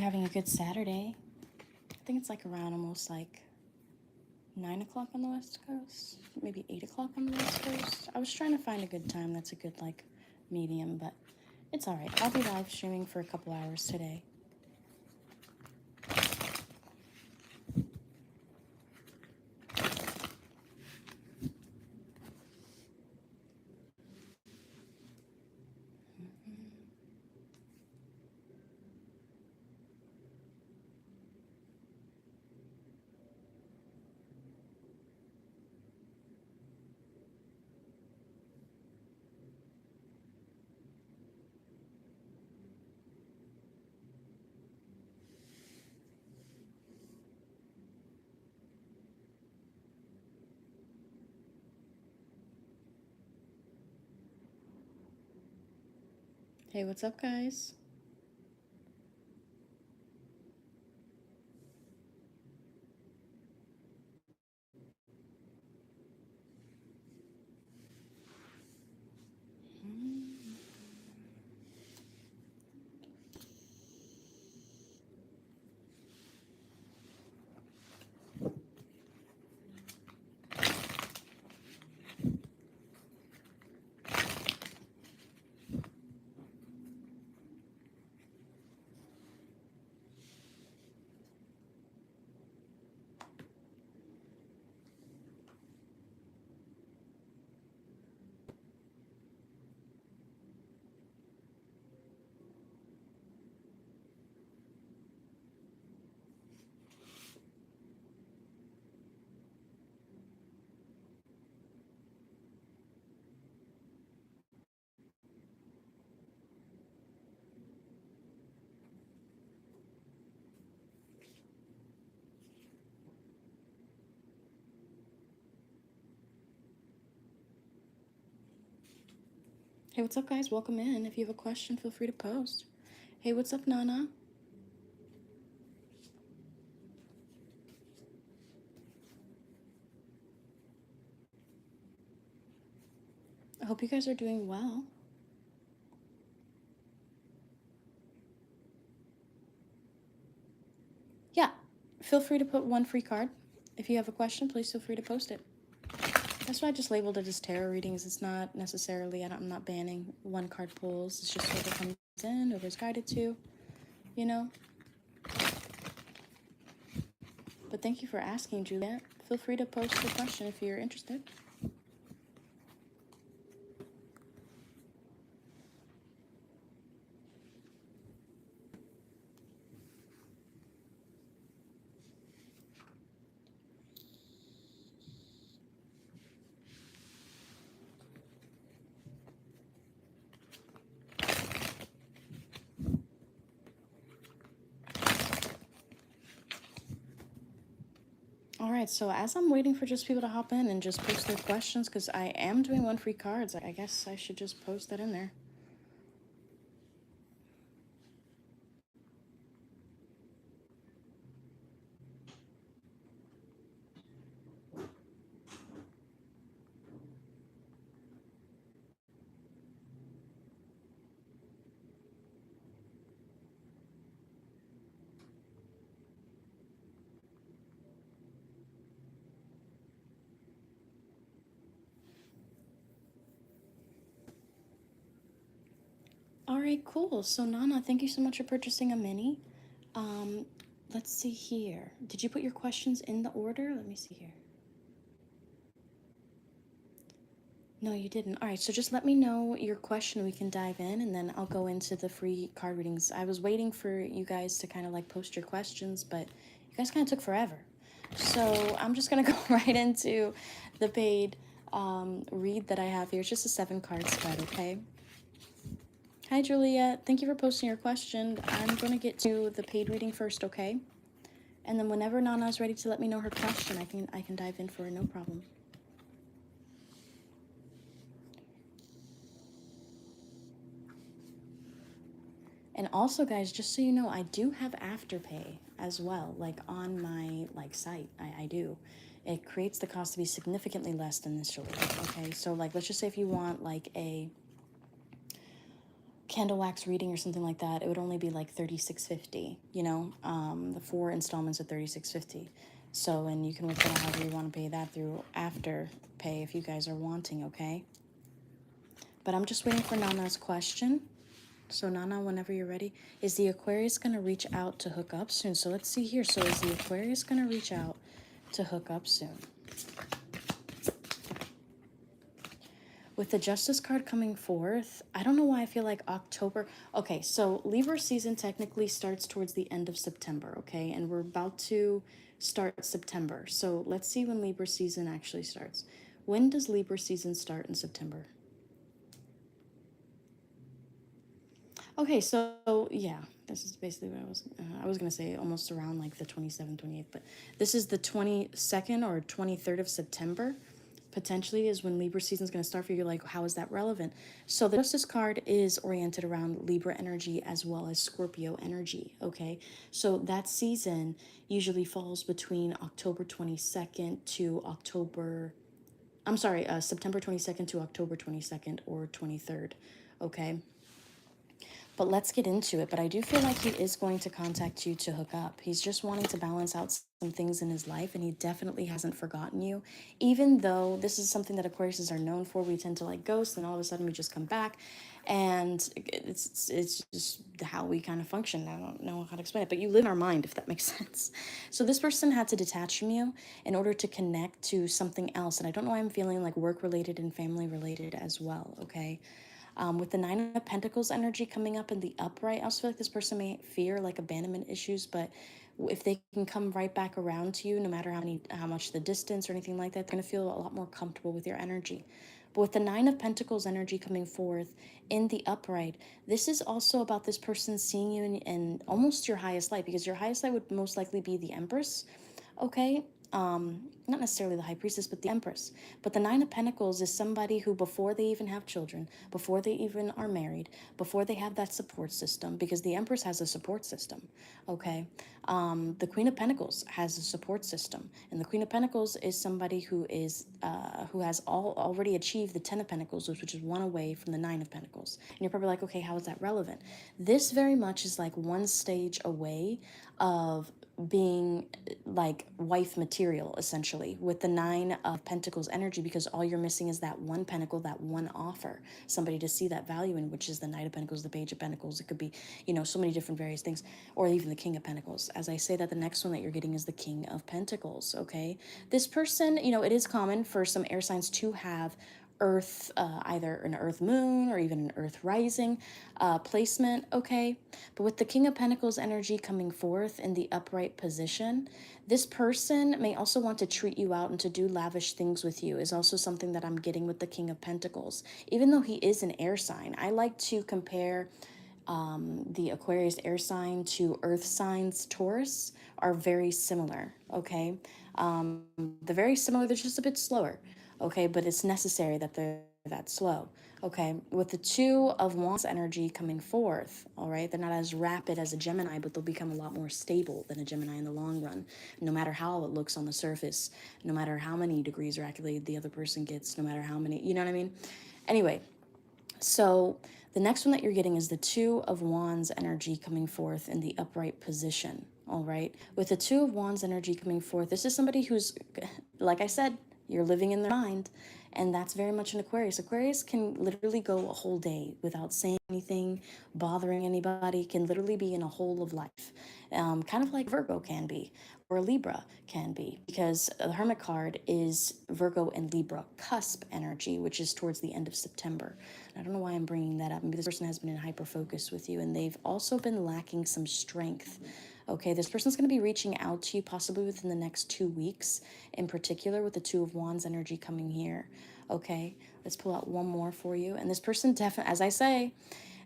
you're having a good Saturday. I think it's like around almost like 9 o'clock on the West Coast, maybe 8 o'clock on the West Coast. I was trying to find a good time that's a good like medium, but it's all right. I'll be live streaming for a couple hours today. Hey, what's up, guys? Hey, what's up, guys? Welcome in. If you have a question, feel free to post. Hey, what's up, Nana? I hope you guys are doing well. Yeah, feel free to put one free card. If you have a question, please feel free to post it. That's why I just labeled it as tarot readings. It's not necessarily, I'm not banning one card pulls. It's just whoever comes in, whoever's guided to, you know? But thank you for asking, Juliet. Feel free to post your question if you're interested. All right, so as I'm waiting for just people to hop in and just post their questions, because I am doing one free cards, I guess I should just post that in there. All right, cool. So Nana, thank you so much for purchasing a mini. Let's see here. Did you put your questions in the order? Let me see here. No, you didn't. All right, so just let me know your question. We can dive in, and then I'll go into the free card readings. I was waiting for you guys to kind of like post your questions, but you guys kind of took forever. So I'm just going to go right into the paid read that I have here. It's just a 7-card spread, okay? Hi, Juliet. Thank you for posting your question. I'm going to get to the paid reading first, okay? And then whenever Nana's ready to let me know her question, I can dive in for it, no problem. And also, guys, just so you know, I do have Afterpay as well, like on my site. I do. It creates the cost to be significantly less than initially. Okay, so like let's just say if you want like a candle wax reading or something like that, it would only be like 36.50, you know, the 4 installments of 36.50. So, and you can work out however you want to pay that through after pay if you guys are wanting, okay? But I'm just waiting for Nana's question. So Nana, whenever you're ready, is the Aquarius going to reach out to hook up soon? So let's see here. So is the Aquarius going to reach out to hook up soon? With the Justice card coming forth, I don't know why I feel like October. Okay, so Libra season technically starts towards the end of September, okay? And we're about to start September. So let's see when Libra season actually starts. When does Libra season start in September? Okay, so yeah, this is basically what I was gonna say almost around like the 27th, 28th, but this is the 22nd or 23rd of September. Potentially is when Libra season is going to start for you. Like, how is that relevant? So the Justice card is oriented around Libra energy as well as Scorpio energy. Okay, so that season usually falls between October 22nd to October. I'm sorry, September 22nd to October 22nd or 23rd. Okay, but let's get into it. But I do feel like he is going to contact you to hook up. He's just wanting to balance out some things in his life, and he definitely hasn't forgotten you. Even though this is something that Aquariuses are known for, we tend to like ghost, and all of a sudden we just come back, and it's just how we kind of function. I don't know how to explain it, but you live in our mind, if that makes sense. So this person had to detach from you in order to connect to something else, and I don't know why I'm feeling like work related and family related as well. Okay, with the Nine of Pentacles energy coming up in the upright, I also feel like this person may fear like abandonment issues, but if they can come right back around to you, no matter how much the distance or anything like that, they're gonna feel a lot more comfortable with your energy. But with the Nine of Pentacles energy coming forth in the upright, this is also about this person seeing you in almost your highest light, because your highest light would most likely be the Empress. Okay, not necessarily the high priestess, but the empress. But the Nine of Pentacles is somebody who, before they even have children, before they even are married, before they have that support system, because the empress has a support system. Okay, the Queen of Pentacles has a support system, and the Queen of Pentacles is somebody who has already achieved the Ten of Pentacles, which is one away from the Nine of Pentacles. And you're probably like, okay, how is that relevant? This very much is like one stage away of being like wife material, essentially, with the Nine of Pentacles energy, because all you're missing is that one pentacle, that one offer, somebody to see that value in, which is the Knight of Pentacles, the Page of Pentacles. It could be, you know, so many different various things, or even the King of Pentacles. As I say that, the next one that you're getting is the King of Pentacles. Okay, this person, you know, it is common for some air signs to have earth, either an earth moon or even an earth rising placement. Okay, but with the King of Pentacles energy coming forth in the upright position, this person may also want to treat you out and to do lavish things with you, is also something that I'm getting with the King of Pentacles. Even though he is an air sign, I like to compare the Aquarius air sign to earth signs Taurus are very similar. Okay, they're very similar, they're just a bit slower. Okay, but it's necessary that they're that slow. Okay, with the Two of Wands energy coming forth, all right, they're not as rapid as a Gemini, but they'll become a lot more stable than a Gemini in the long run, no matter how it looks on the surface, no matter how many degrees or accolade the other person gets, no matter how many, you know what I mean? Anyway, so the next one that you're getting is the Two of Wands energy coming forth in the upright position. All right. With the Two of Wands energy coming forth, this is somebody who's, like I said, you're living in their mind. And that's very much an Aquarius. Aquarius can literally go a whole day without saying anything, bothering anybody, can literally be in a hole of life. Kind of like Virgo can be, or Libra can be, because the Hermit card is Virgo and Libra cusp energy, which is towards the end of September. I don't know why I'm bringing that up. Maybe this person has been in hyper focus with you, and they've also been lacking some strength. Okay, this person's going to be reaching out to you possibly within the next 2 weeks, in particular with the Two of Wands energy coming here. Okay, let's pull out one more for you. And this person definitely, as I say,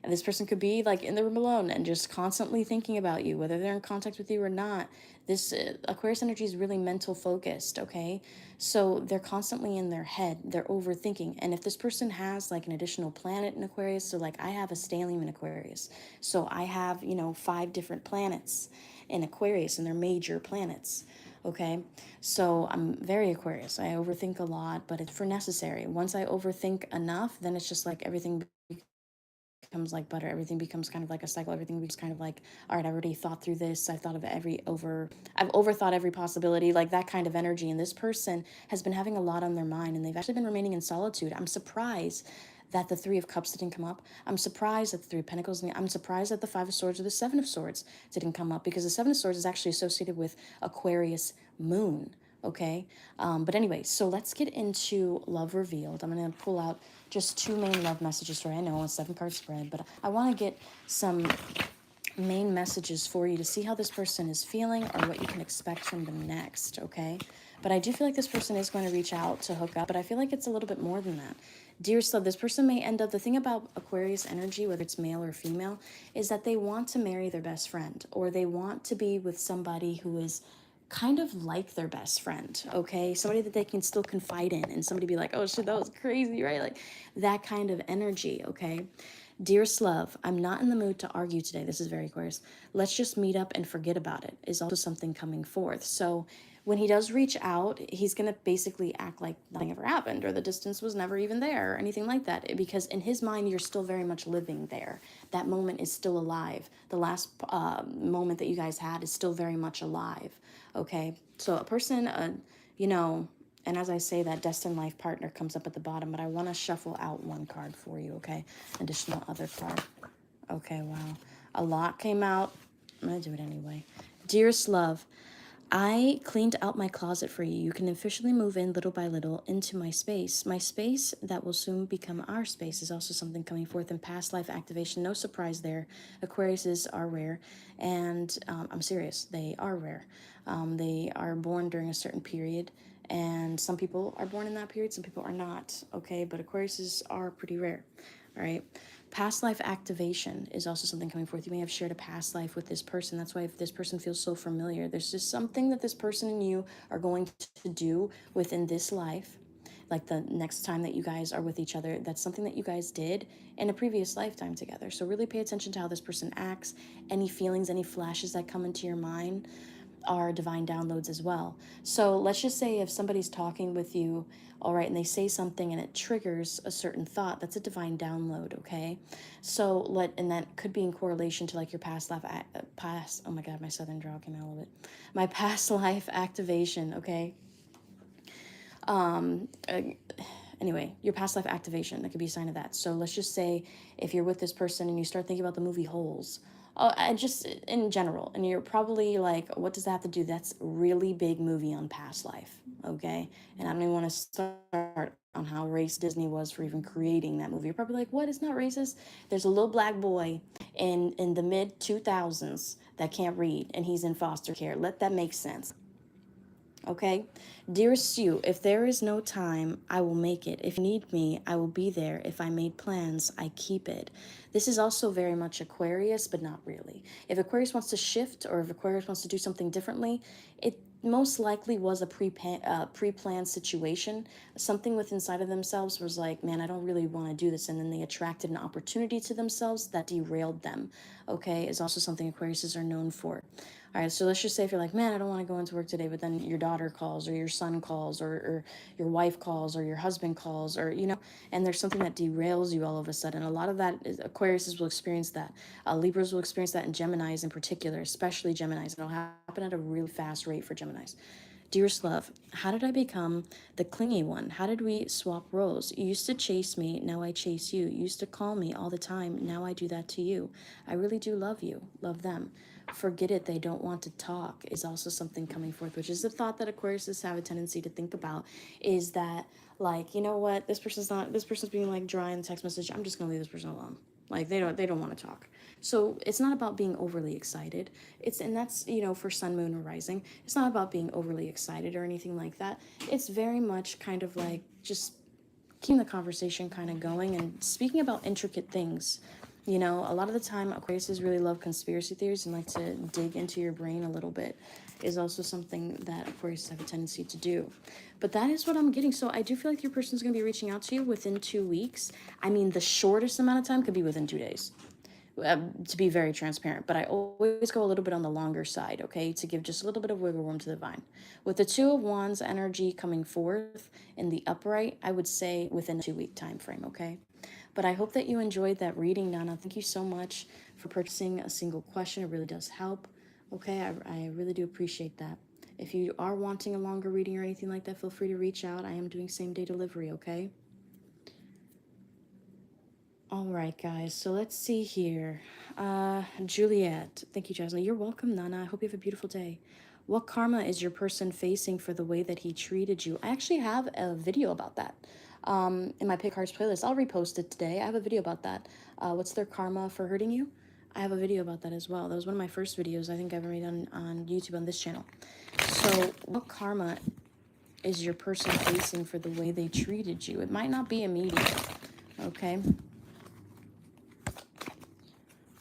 and this person could be like in the room alone and just constantly thinking about you, whether they're in contact with you or not. This Aquarius energy is really mental focused, okay? So they're constantly in their head, they're overthinking. And if this person has like an additional planet in Aquarius, so like I have a stellium in Aquarius. So I have, you know, 5 different planets in Aquarius, and they're major planets. Okay, so I'm very Aquarius. I overthink a lot, but it's for necessary. Once I overthink enough, then it's just like everything becomes like butter. Everything becomes kind of like a cycle. Everything becomes kind of like, all right, I already thought through this. I've thought of I've overthought every possibility, like that kind of energy. And this person has been having a lot on their mind, and they've actually been remaining in solitude. I'm surprised that the Three of Cups didn't come up. I'm surprised that the Three of Pentacles, I'm surprised that the Five of Swords or the Seven of Swords didn't come up, because the Seven of Swords is actually associated with Aquarius moon. Okay. But anyway, so let's get into love revealed. I'm going to pull out just two main love messages for you. I know a 7-card spread, but I want to get some main messages for you to see how this person is feeling or what you can expect from them next. Okay. But I do feel like this person is going to reach out to hook up, but I feel like it's a little bit more than that. Dear Slove, this person may end up, the thing about Aquarius energy, whether it's male or female, is that they want to marry their best friend, or they want to be with somebody who is kind of like their best friend, okay? Somebody that they can still confide in, and somebody be like, oh shit, that was crazy, right? Like that kind of energy, okay? Dear Slove, I'm not in the mood to argue today. This is very Aquarius. Let's just meet up and forget about it, is also something coming forth. So when he does reach out, he's going to basically act like nothing ever happened, or the distance was never even there, or anything like that, because in his mind, you're still very much living there. That moment is still alive. The last moment that you guys had is still very much alive, okay? So a person, you know, and as I say, that destined life partner comes up at the bottom, but I want to shuffle out one card for you, okay? Additional other card. Okay, wow. A lot came out. I'm going to do it anyway. Dearest love, I cleaned out my closet for you. You can officially move in little by little into my space. My space that will soon become our space is also something coming forth in past life activation. No surprise there. Aquariuses are rare, and I'm serious, they are rare. They are born during a certain period, and some people are born in that period, some people are not, okay? But Aquariuses are pretty rare, all right? Past life activation is also something coming forth. You may have shared a past life with this person. That's why if this person feels so familiar, there's just something that this person and you are going to do within this life, like the next time that you guys are with each other, that's something that you guys did in a previous lifetime together. So really pay attention to how this person acts. Any feelings, any flashes that come into your mind are divine downloads as well. So let's just say if somebody's talking with you, all right, and they say something and it triggers a certain thought, that's a divine download, okay? So and that could be in correlation to like your past life, oh my God, my southern drawl came out a little bit. My past life activation, okay? Anyway, your past life activation, that could be a sign of that. So let's just say if you're with this person and you start thinking about the movie Holes, and just in general, and you're probably like, what does that have to do? That's a really big movie on past life, okay? And I don't even want to start on how racist Disney was for even creating that movie. You're probably like, what? It's not racist. There's a little black boy in the mid 2000s that can't read, and he's in foster care. Let that make sense. Okay? Dearest you, if there is no time, I will make it. If you need me, I will be there. If I made plans, I keep it. This is also very much Aquarius, but not really. If Aquarius wants to shift, or if Aquarius wants to do something differently, it most likely was a pre-planned situation. Something within inside of themselves was like, man, I don't really want to do this. And then they attracted an opportunity to themselves that derailed them. Okay, is also something Aquariuses are known for. All right, so let's just say if you're like, man, I don't want to go into work today, but then your daughter calls, or your son calls, or your wife calls, or your husband calls, or, you know, and there's something that derails you all of a sudden. A lot of that is, Aquariuses will experience that. Libras will experience that, and Geminis in particular, especially Geminis. It'll happen at a really fast rate for Geminis. Dearest love, how did I become the clingy one? How did we swap roles? You used to chase me, now I chase you. You used to call me all the time, now I do that to you. I really do love you, love them. Forget it, they don't want to talk is also something coming forth, which is the thought that Aquariuses have a tendency to think about, is that, like, you know what, this person's being like dry in the text message, I'm just gonna leave this person alone. Like they don't want to talk. So it's not about being overly excited. And that's, you know, for sun, moon, or rising. It's not about being overly excited or anything like that. It's very much kind of like just keeping the conversation kind of going and speaking about intricate things. You know, a lot of the time Aquariuses really love conspiracy theories and like to dig into your brain a little bit, is also something that Aquariuses have a tendency to do. But that is what I'm getting. So I do feel like your person's going to be reaching out to you within 2 weeks. I mean, the shortest amount of time could be within 2 days. To be very transparent, but I always go a little bit on the longer side, okay, to give just a little bit of wiggle room to the divine. With the Two of Wands energy coming forth in the upright, I would say within a 2-week time frame, okay? But I hope that you enjoyed that reading, Nana. Thank you so much for purchasing a single question. It really does help. Okay, I really do appreciate that. If you are wanting a longer reading or anything like that, feel free to reach out. I am doing same day delivery, okay? All right, guys, so let's see here. Juliet, thank you, Jasmine. You're welcome, Nana. I hope you have a beautiful day. What karma is your person facing for the way that he treated you? I actually have a video about that in my Pick Cards playlist. I'll repost it today. I have a video about that. What's their karma for hurting you? I have a video about that as well. That was one of my first videos I think I ever made on YouTube on this channel. So, what karma is your person facing for the way they treated you? It might not be immediate, okay?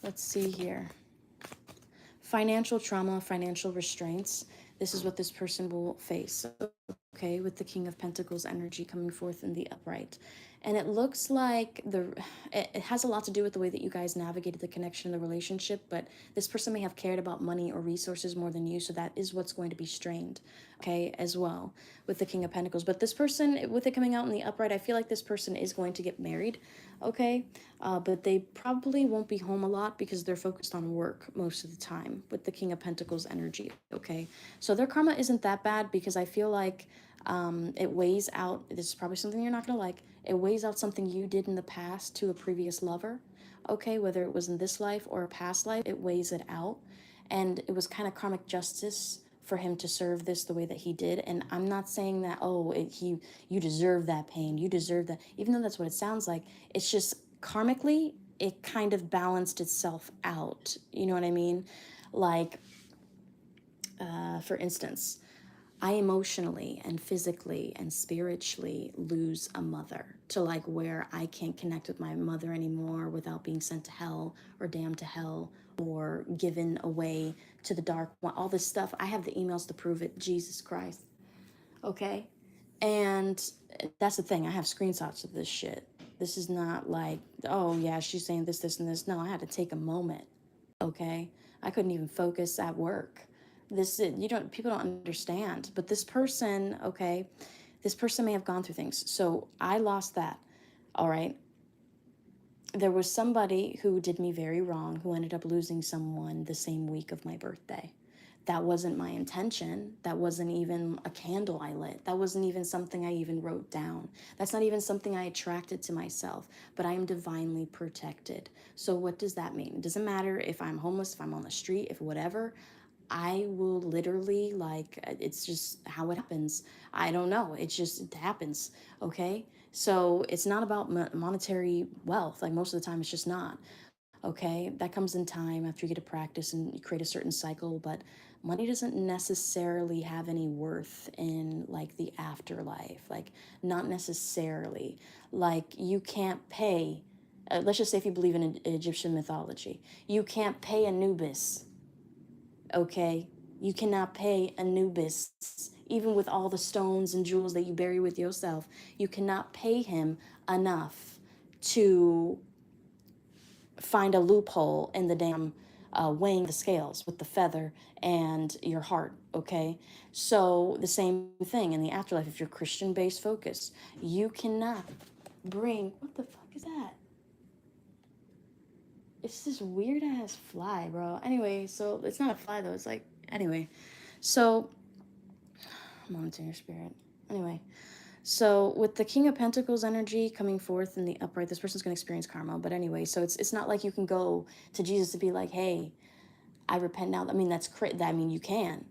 Let's see here. Financial trauma, financial restraints. This is what this person will face, okay, with the King of Pentacles energy coming forth in the upright. And it looks like it has a lot to do with the way that you guys navigated the connection, the relationship, but this person may have cared about money or resources more than you, so that is what's going to be strained, okay, as well, with the King of Pentacles. But this person, with it coming out in the upright, I feel like this person is going to get married, okay, but they probably won't be home a lot because they're focused on work most of the time with the King of Pentacles energy, okay? So their karma isn't that bad because I feel like it weighs out, this is probably something you're not going to like, it weighs out something you did in the past to a previous lover, okay? Whether it was in this life or a past life, it weighs it out. And it was kind of karmic justice for him to serve this the way that he did. And I'm not saying that, oh, you deserve that pain, you deserve that, even though that's what it sounds like. It's just karmically, it kind of balanced itself out. You know what I mean? Like, for instance, I emotionally and physically and spiritually lose a mother to like where I can't connect with my mother anymore without being sent to hell or damned to hell or given away to the dark one. All this stuff. I have the emails to prove it. Jesus Christ. Okay? And that's the thing. I have screenshots of this shit. This is not like, oh yeah, she's saying this, this, and this. No, I had to take a moment. Okay? I couldn't even focus at work. People don't understand. But this person, okay, this person may have gone through things. So I lost that. All right. There was somebody who did me very wrong who ended up losing someone the same week of my birthday. That wasn't my intention. That wasn't even a candle I lit. That wasn't even something I even wrote down. That's not even something I attracted to myself, but I am divinely protected. So what does that mean? It doesn't matter if I'm homeless, if I'm on the street, if whatever. I will literally, like, it's just how it happens. I don't know. It happens. Okay. So it's not about monetary wealth. Like most of the time, it's just not. Okay. That comes in time after you get to practice and you create a certain cycle. But money doesn't necessarily have any worth in like the afterlife. Like, not necessarily. Like, you can't pay. Let's just say if you believe in Egyptian mythology, you can't pay Anubis, okay? You cannot pay Anubis, even with all the stones and jewels that you bury with yourself. You cannot pay him enough to find a loophole in the damn weighing the scales with the feather and your heart, okay? So the same thing in the afterlife, if you're Christian-based focus, you cannot bring, what the fuck is that? It's this weird ass fly, bro. Anyway, so it's not a fly though. It's like, anyway. So, monitoring your spirit. Anyway, so with the King of Pentacles energy coming forth in the upright, this person's going to experience karma. But anyway, so it's not like you can go to Jesus to be like, hey, I repent now. I mean, I mean, you can.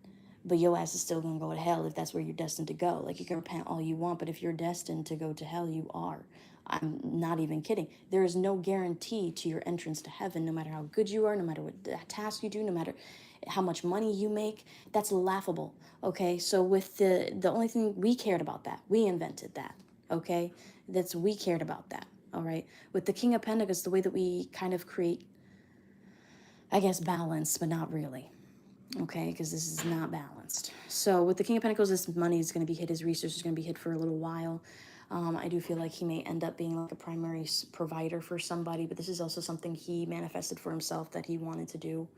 But your ass is still going to go to hell if that's where you're destined to go. Like, you can repent all you want, but if you're destined to go to hell, you are. I'm not even kidding. There is no guarantee to your entrance to heaven, no matter how good you are, no matter what task you do, no matter how much money you make. That's laughable, okay? So with the only thing, we cared about that. We invented that, okay? We cared about that, all right? With the King of Pentacles, the way that we kind of create, I guess, balance, but not really. Okay, because this is not balanced. So with the King of Pentacles, this money is going to be hid, his resources are going to be hid for a little while. I do feel like he may end up being like a primary provider for somebody, but this is also something he manifested for himself that he wanted to do,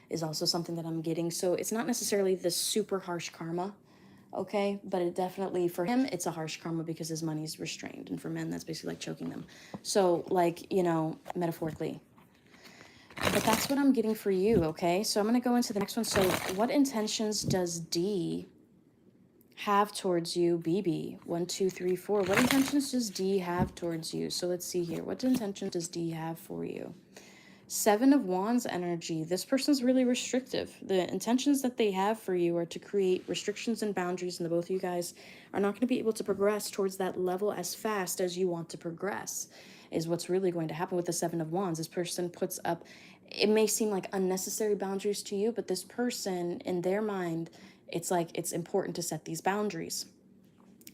is also something that I'm getting. So it's not necessarily the super harsh karma, okay? But it definitely, for him, it's a harsh karma because his money's restrained. And for men, that's basically like choking them. So, like, you know, metaphorically. But that's what I'm getting for you, okay? So I'm going to go into the next one. So what intentions does D have towards you, BB? 1, 2, 3, 4. What intentions does D have towards you? So let's see here. What intentions does D have for you? 7 of Wands energy. This person's really restrictive. The intentions that they have for you are to create restrictions and boundaries, and the both of you guys are not going to be able to progress towards that level as fast as you want to progress, is what's really going to happen with the 7 of Wands. This person puts up, it may seem like unnecessary boundaries to you, but this person, in their mind, it's like it's important to set these boundaries.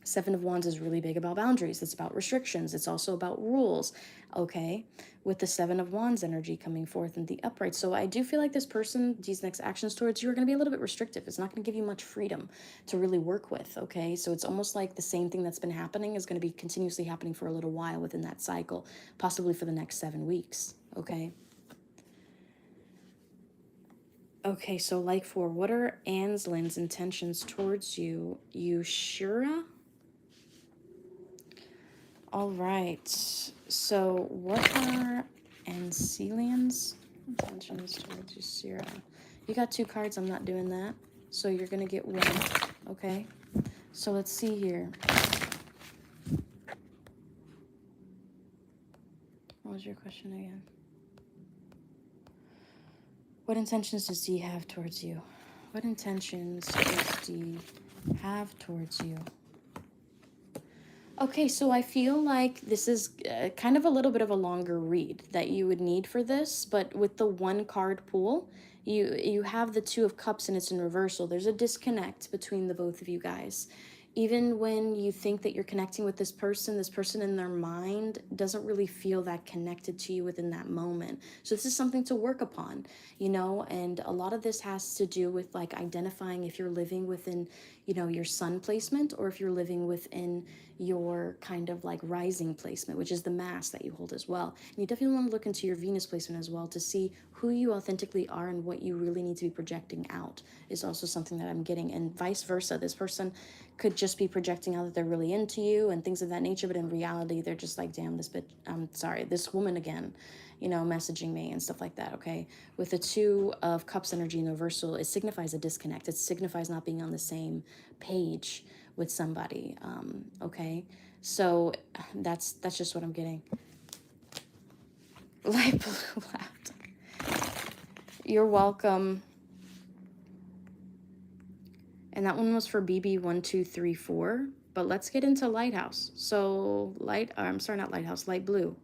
7 of Wands is really big about boundaries. It's about restrictions. It's also about rules, okay? With the 7 of Wands energy coming forth in the upright. So I do feel like this person, these next actions towards you are going to be a little bit restrictive. It's not going to give you much freedom to really work with, okay? So it's almost like the same thing that's been happening is going to be continuously happening for a little while within that cycle, possibly for the next 7 weeks, okay? Okay, so like for what are Anslin's intentions towards you? Yushira? All right. So what are Ancelian's intentions towards Yushira? You got 2 cards. I'm not doing that. So you're going to get 1. Okay. So let's see here. What was your question again? What intentions does D have towards you? What intentions does D have towards you? Okay, so I feel like this is kind of a little bit of a longer read that you would need for this, but with the 1 card pool, you have the 2 of Cups and it's in reversal. There's a disconnect between the both of you guys. Even when you think that you're connecting with this person in their mind doesn't really feel that connected to you within that moment. So this is something to work upon, you know, and a lot of this has to do with like identifying if you're living within, you know, your sun placement or if you're living within your kind of like rising placement, which is the mass that you hold as well. And you definitely want to look into your Venus placement as well to see who you authentically are and what you really need to be projecting out is also something that I'm getting. And vice versa, this person could just be projecting out that they're really into you and things of that nature, but in reality they're just like, damn, this bitch, I'm sorry, this woman again, you know, messaging me and stuff like that, okay? With the 2 of Cups energy in the reversal, it signifies a disconnect. It signifies not being on the same page with somebody, okay? So that's just what I'm getting. Light blue left. You're welcome. And that one was for BB1234. But let's get into Lighthouse. So I'm sorry, not Lighthouse, Light Blue.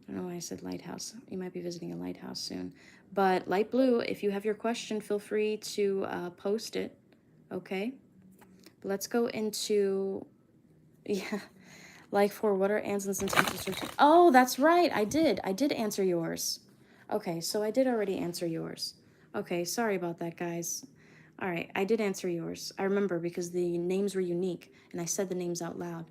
I don't know why I said Lighthouse. You might be visiting a lighthouse soon. But Light Blue, if you have your question, feel free to post it, okay? Let's go into, yeah, like for what are Anslin's intentions? Oh, that's right. I did answer yours. Okay, so I did already answer yours. Okay, sorry about that, guys. All right, I did answer yours. I remember because the names were unique and I said the names out loud.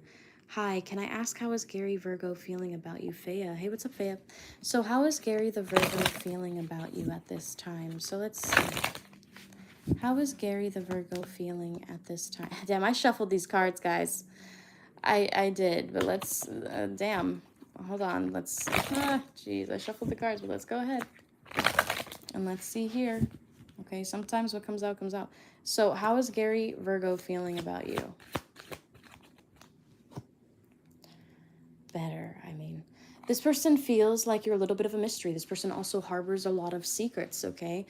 Hi, can I ask how is Gary Virgo feeling about you, Faya? Hey, what's up, Faya? So how is Gary the Virgo feeling about you at this time? So let's see. How is Gary the Virgo feeling at this time? Damn, I shuffled these cards, guys. I did, but let's, damn. Hold on, let's, jeez, I shuffled the cards, but let's go ahead. And let's see here. Okay, sometimes what comes out, comes out. So how is Gary Virgo feeling about you? Better, I mean. This person feels like you're a little bit of a mystery. This person also harbors a lot of secrets, okay?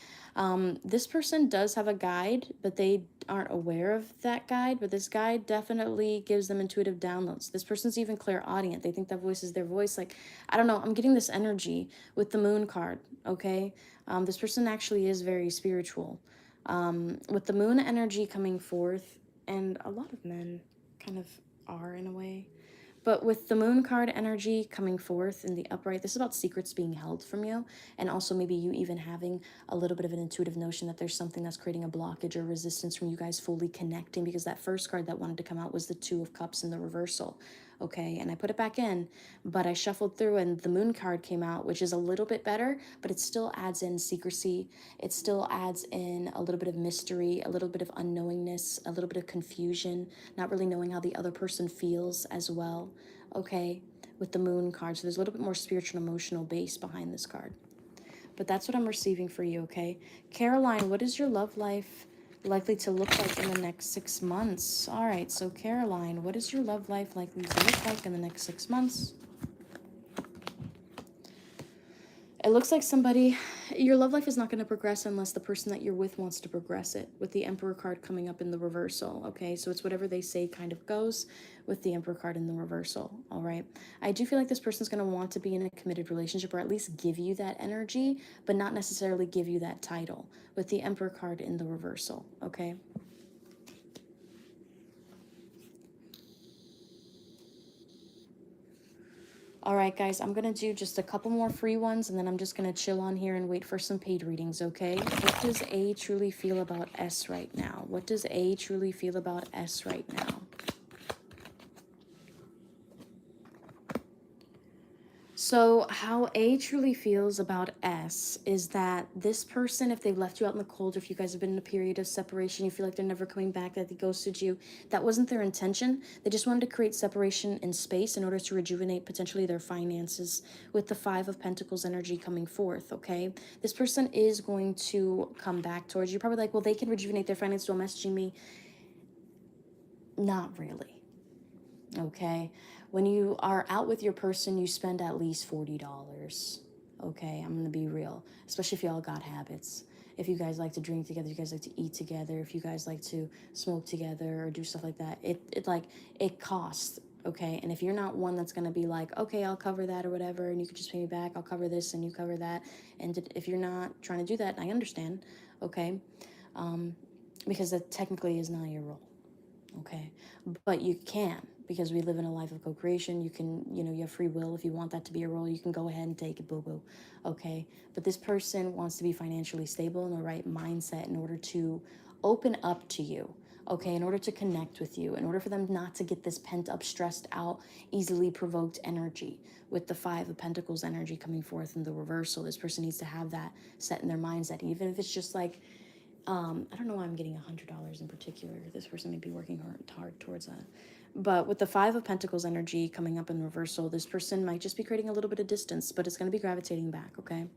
This person does have a guide, but they aren't aware of that guide, but this guide definitely gives them intuitive downloads. This person's even clairaudient. They think that voice is their voice. Like, I don't know, I'm getting this energy with the moon card, okay? This person actually is very spiritual. With the moon energy coming forth, and a lot of men kind of are in a way, but with the moon card energy coming forth in the upright, this is about secrets being held from you. And also maybe you even having a little bit of an intuitive notion that there's something that's creating a blockage or resistance from you guys fully connecting, because that first card that wanted to come out was the 2 of Cups in the reversal. okay? And I put it back in, but I shuffled through and the moon card came out, which is a little bit better, but it still adds in secrecy. It still adds in a little bit of mystery, a little bit of unknowingness, a little bit of confusion, not really knowing how the other person feels as well, okay? With the moon card. So there's a little bit more spiritual and emotional base behind this card. But that's what I'm receiving for you, okay? Caroline, what is your love life likely to look like in the next 6 months? All right, so Caroline, what is your love life likely to look like in the next 6 months? It looks like your love life is not going to progress unless the person that you're with wants to progress it, with the Emperor card coming up in the reversal, okay? So it's whatever they say kind of goes with the Emperor card in the reversal, all right? I do feel like this person's going to want to be in a committed relationship, or at least give you that energy, but not necessarily give you that title, with the Emperor card in the reversal, okay? All right, guys, I'm going to do just a couple more free ones, and then I'm just going to chill on here and wait for some paid readings, okay? What does A truly feel about S right now? What does A truly feel about S right now? So how A truly feels about S is that this person, if they've left you out in the cold, or if you guys have been in a period of separation, you feel like they're never coming back, that they ghosted you, that wasn't their intention. They just wanted to create separation in space in order to rejuvenate potentially their finances, with the Five of Pentacles energy coming forth, okay? This person is going to come back towards you. Probably like, well, they can rejuvenate their finances while messaging me. Not really. Okay, when you are out with your person, you spend at least $40. Okay, I'm gonna be real, especially if y'all got habits. If you guys like to drink together, you guys like to eat together, if you guys like to smoke together or do stuff like that, it costs. Okay, and if you're not one that's gonna be like, okay, I'll cover that or whatever, and you could just pay me back, I'll cover this and you cover that, and if you're not trying to do that, I understand. Okay, because that technically is not your role. Okay, but you can, because we live in a life of co-creation. You can, you have free will. If you want that to be a role, you can go ahead and take it, boo-boo. Okay, but this person wants to be financially stable in the right mindset in order to open up to you, okay, in order to connect with you, in order for them not to get this pent up, stressed out, easily provoked energy. With the Five of Pentacles energy coming forth in the reversal, this person needs to have that set in their mindset, even if it's just like, I don't know why I'm getting $100 in particular. This person may be working hard towards that. But with the Five of Pentacles energy coming up in reversal, this person might just be creating a little bit of distance, but it's going to be gravitating back, okay?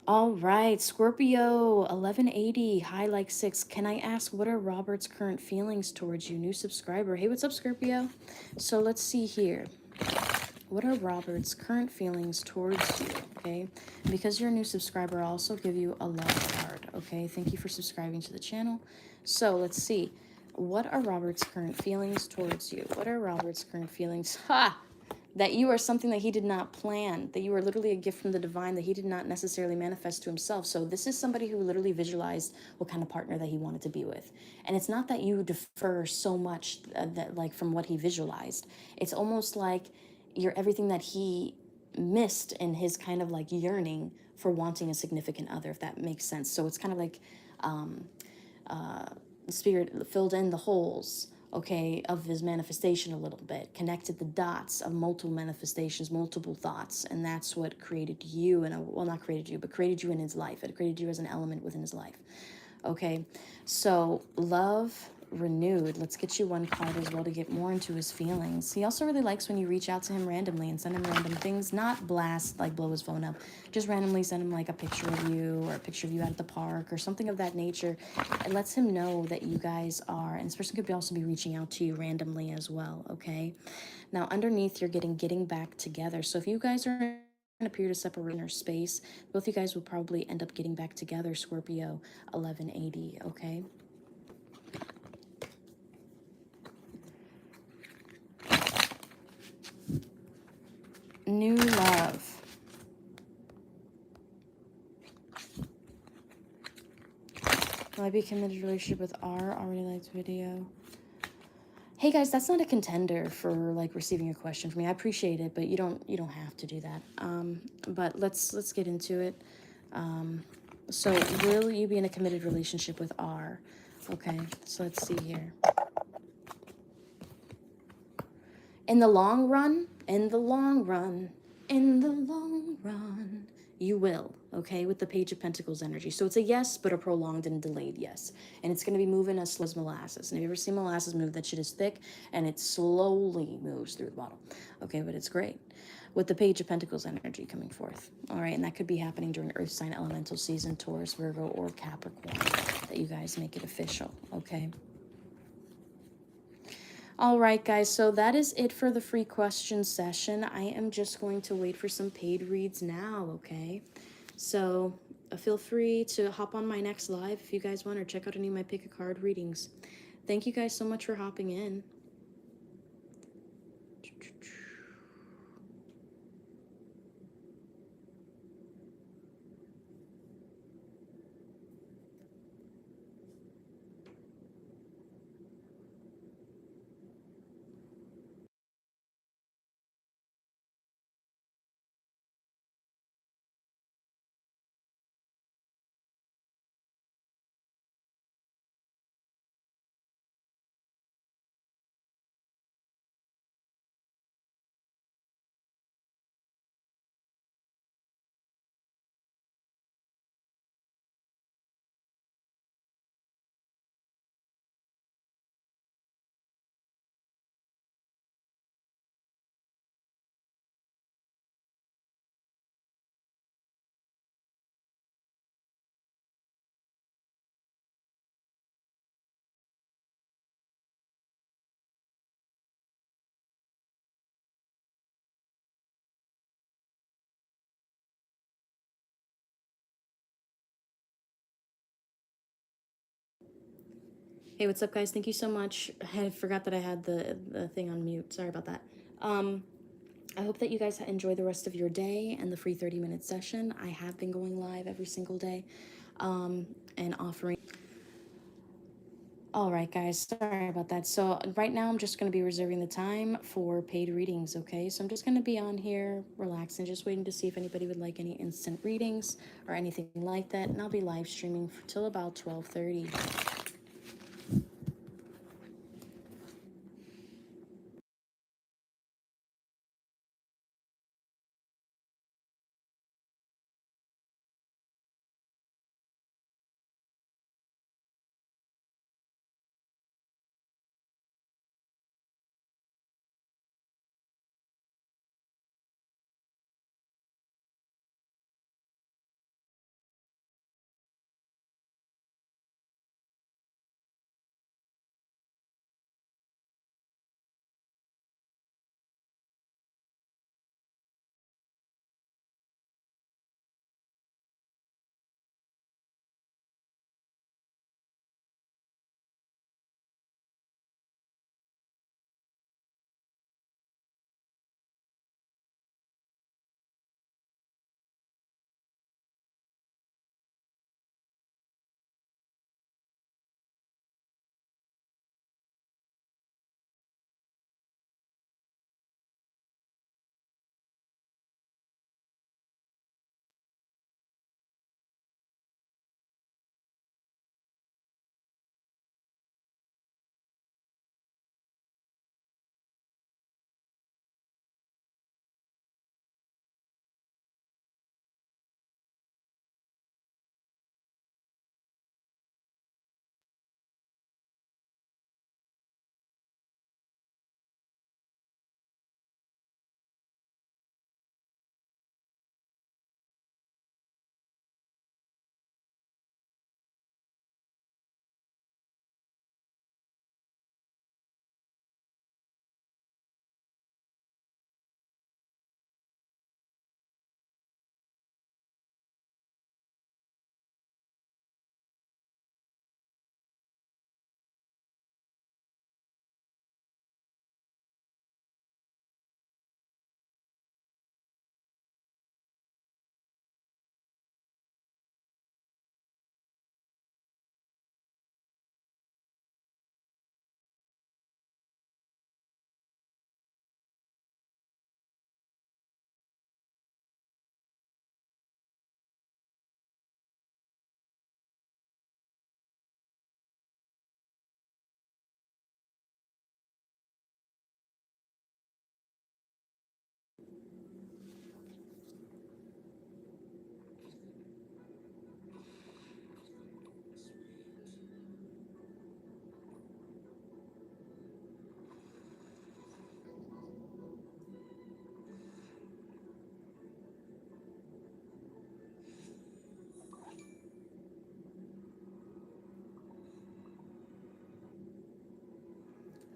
All right, Scorpio, 1180, high like 6. Can I ask, what are Robert's current feelings towards you? New subscriber. Hey, what's up, Scorpio? So let's see here. What are Robert's current feelings towards you, okay? Because you're a new subscriber, I'll also give you a love card, okay? Thank you for subscribing to the channel. So let's see. What are Robert's current feelings towards you? What are Robert's current feelings? Ha! That you are something that he did not plan, that you are literally a gift from the divine that he did not necessarily manifest to himself. So this is somebody who literally visualized what kind of partner that he wanted to be with. And it's not that you defer so much that like from what he visualized. It's almost like you're everything that he missed in his kind of like yearning for wanting a significant other, if that makes sense. So it's kind of like the spirit filled in the holes, okay, of his manifestation a little bit, connected the dots of multiple manifestations, multiple thoughts, and that's what created you, and well, not created you, but created you in his life. It created you as an element within his life. Okay, so love renewed. Let's get you one card as well to get more into his feelings. He also really likes when you reach out to him randomly and send him random things, not blast, like blow his phone up, just randomly send him like a picture of you or a picture of you out at the park or something of that nature. It lets him know that you guys are, and this person could also be reaching out to you randomly as well, okay? Now underneath you're getting back together. So if you guys are in a period of separation or space, both you guys will probably end up getting back together, Scorpio, 1180, okay? New love. Will I be committed relationship with R? Already liked video. Hey guys, that's not a contender for like receiving a question from me. I appreciate it, but you don't have to do that. But let's get into it. So will you be in a committed relationship with R? Okay, so let's see here. In the long run, in the long run, in the long run, you will, okay, with the Page of Pentacles energy. So it's a yes, but a prolonged and delayed yes. And it's going to be moving as slow as molasses. And have you ever seen molasses move? That shit is thick and it slowly moves through the bottle. Okay, but it's great. With the Page of Pentacles energy coming forth. All right, and that could be happening during Earth sign elemental season, Taurus, Virgo, or Capricorn, that you guys make it official, okay? All right, guys, so that is it for the free question session. I am just going to wait for some paid reads now, okay? So feel free to hop on my next live if you guys want, or check out any of my pick a card readings. Thank you guys so much for hopping in. Hey, what's up, guys? Thank you so much. I forgot that I had the thing on mute. Sorry about that. I hope that you guys enjoy the rest of your day and the free 30-minute session. I have been going live every single day and offering. All right, guys, sorry about that. So right now I'm just going to be reserving the time for paid readings, okay? So I'm just going to be on here relaxing, just waiting to see if anybody would like any instant readings or anything like that. And I'll be live streaming till about 12:30.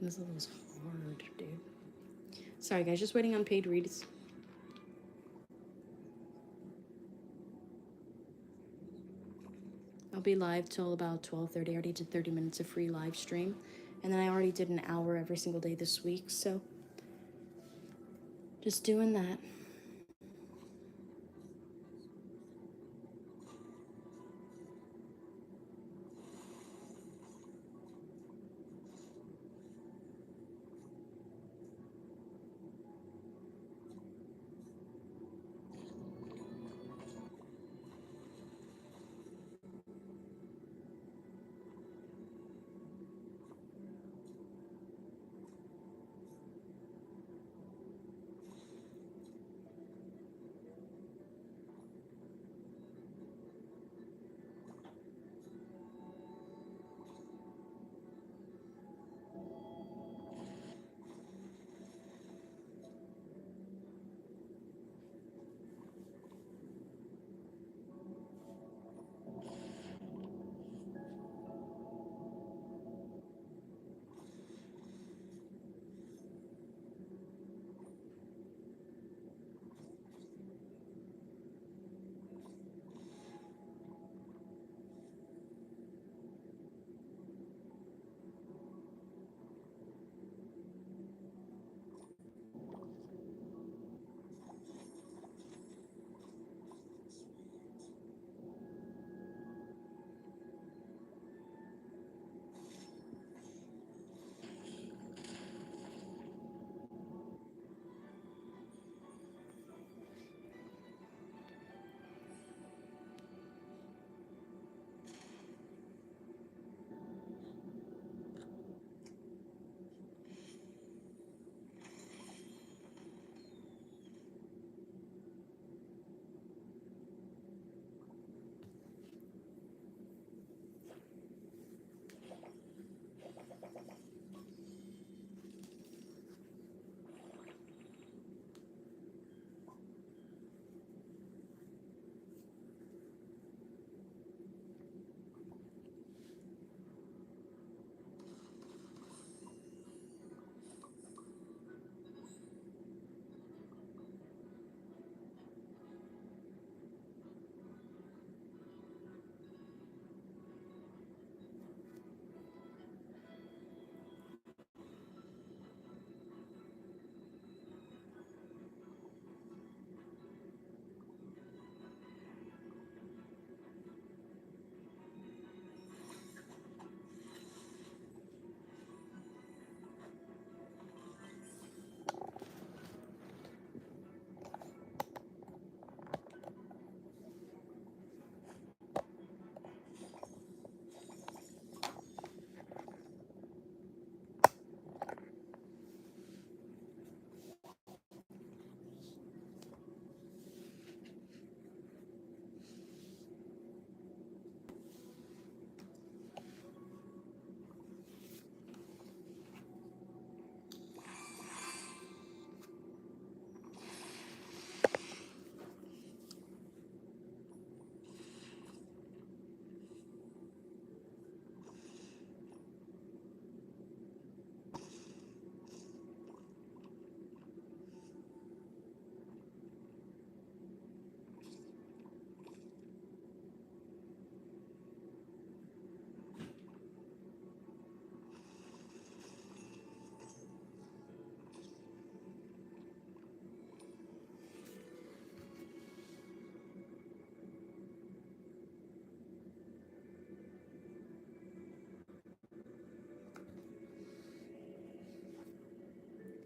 This was hard, dude. Sorry, guys, just waiting on paid reads. I'll be live till about 12:30. I already did 30 minutes of free live stream. And then I already did an hour every single day this week, so just doing that.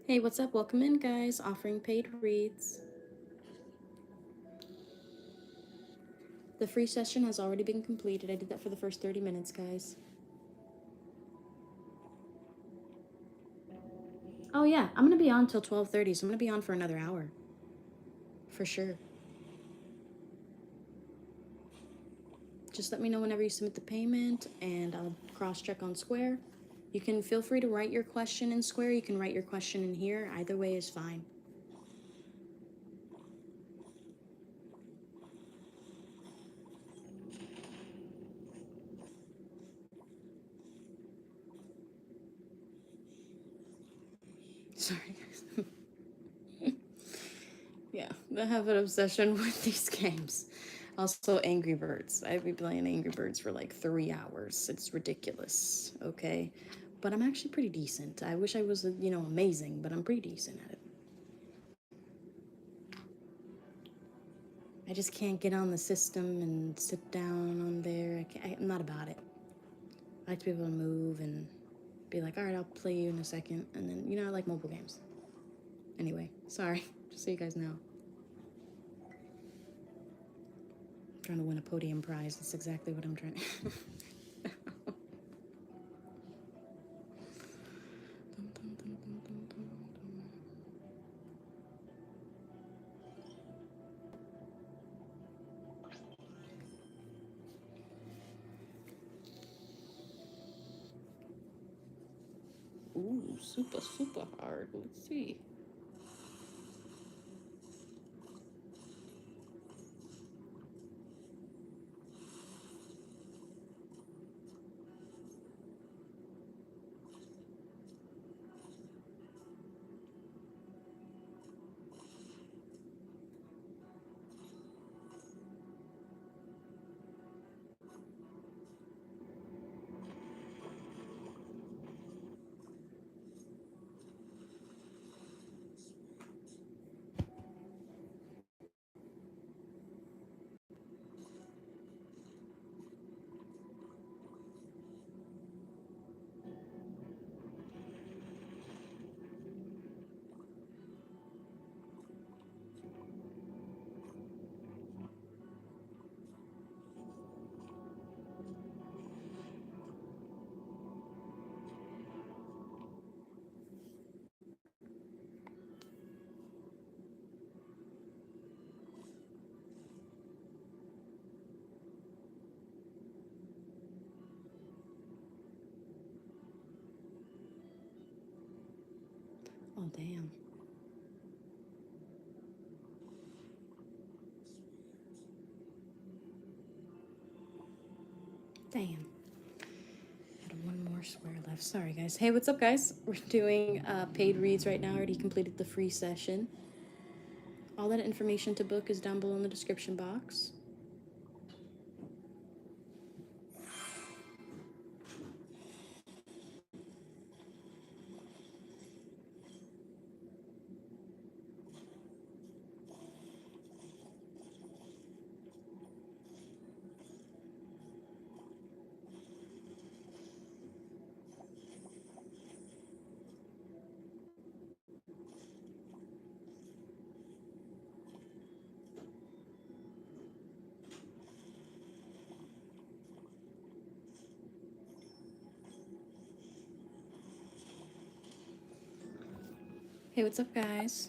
Hey, what's up? Welcome in, guys. Offering paid reads. The free session has already been completed. I did that for the first 30 minutes, guys. Oh, yeah. I'm going to be on till 12:30, so I'm going to be on for another hour. For sure. Just let me know whenever you submit the payment, and I'll cross-check on Square. You can feel free to write your question in Square. You can write your question in here. Either way is fine. Sorry, guys. Yeah, I have an obsession with these games. Also, Angry Birds. I've been playing Angry Birds for like 3 hours. It's ridiculous, okay? But I'm actually pretty decent. I wish I was, amazing, but I'm pretty decent at it. I just can't get on the system and sit down on there. I'm not about it. I like to be able to move and be like, all right, I'll play you in a second. And then, I like mobile games. Anyway, sorry, just so you guys know. I'm trying to win a podium prize. That's exactly what I'm trying to. Ooh, super, super hard. Let's see. Oh, damn. Damn. Had one more square left. Sorry, guys. Hey, what's up, guys? We're doing paid reads right now. I already completed the free session. All that information to book is down below in the description box. Hey, what's up, guys?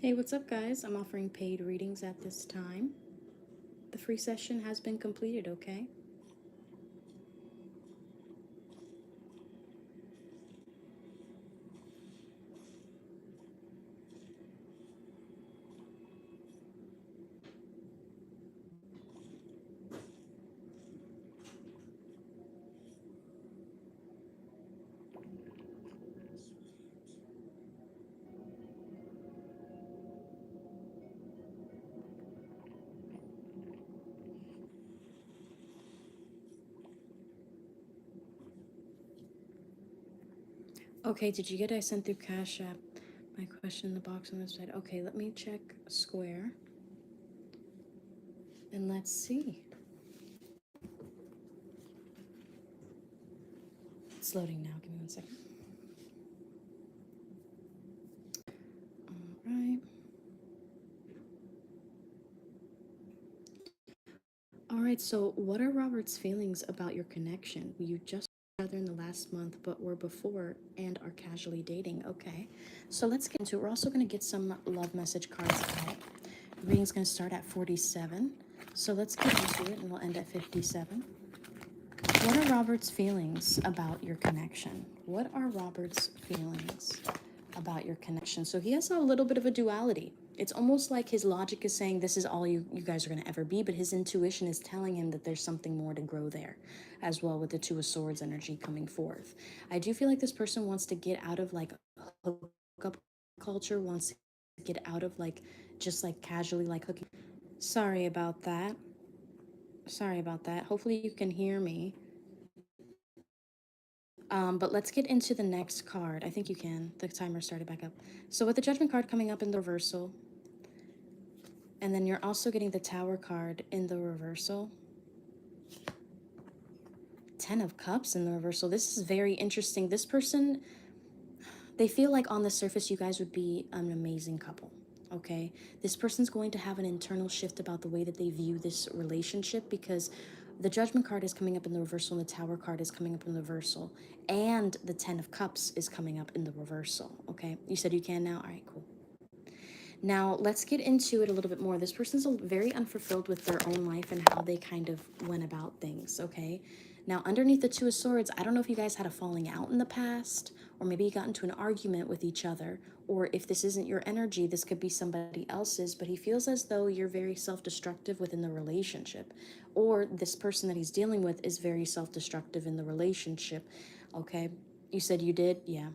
Hey, what's up, guys? I'm offering paid readings at this time. The free session has been completed, okay? Okay, did you get I sent through Cash App my question in the box on the website? Okay, let me check Square. And let's see. It's loading now. Give me 1 second. All right. All right, so what are Robert's feelings about your connection? You just met each other in the last month, but were before and are casually dating. Okay, so let's get into it. We're also going to get some love message cards out. The reading's going to start at 47. So let's get into it and we'll end at 57. What are Robert's feelings about your connection? What are Robert's feelings about your connection? So he has a little bit of a duality. It's almost like his logic is saying this is all you guys are going to ever be, but his intuition is telling him that there's something more to grow there as well, with the Two of Swords energy coming forth. I do feel like this person wants to get out of like hookup culture, wants to get out of like just like casually like hooking. Sorry about that. Sorry about that. Hopefully you can hear me. But let's get into the next card. I think you can. The timer started back up. So with the Judgment card coming up in the reversal, and then you're also getting the Tower card in the reversal. 10 of Cups in the reversal. This is very interesting. This person, they feel like on the surface you guys would be an amazing couple. Okay, this person's going to have an internal shift about the way that they view this relationship, because the Judgment card is coming up in the reversal and the Tower card is coming up in the reversal, and the 10 of Cups is coming up in the reversal. Okay, you said you can now. All right, cool. Now let's get into it a little bit more. This person's very unfulfilled with their own life and how they kind of went about things. Okay, now underneath the Two of Swords, I don't know if you guys had a falling out in the past, or maybe you got into an argument with each other, or if this isn't your energy, this could be somebody else's, but he feels as though you're very self-destructive within the relationship, or this person that he's dealing with is very self-destructive in the relationship. Okay, you said you did? Yeah.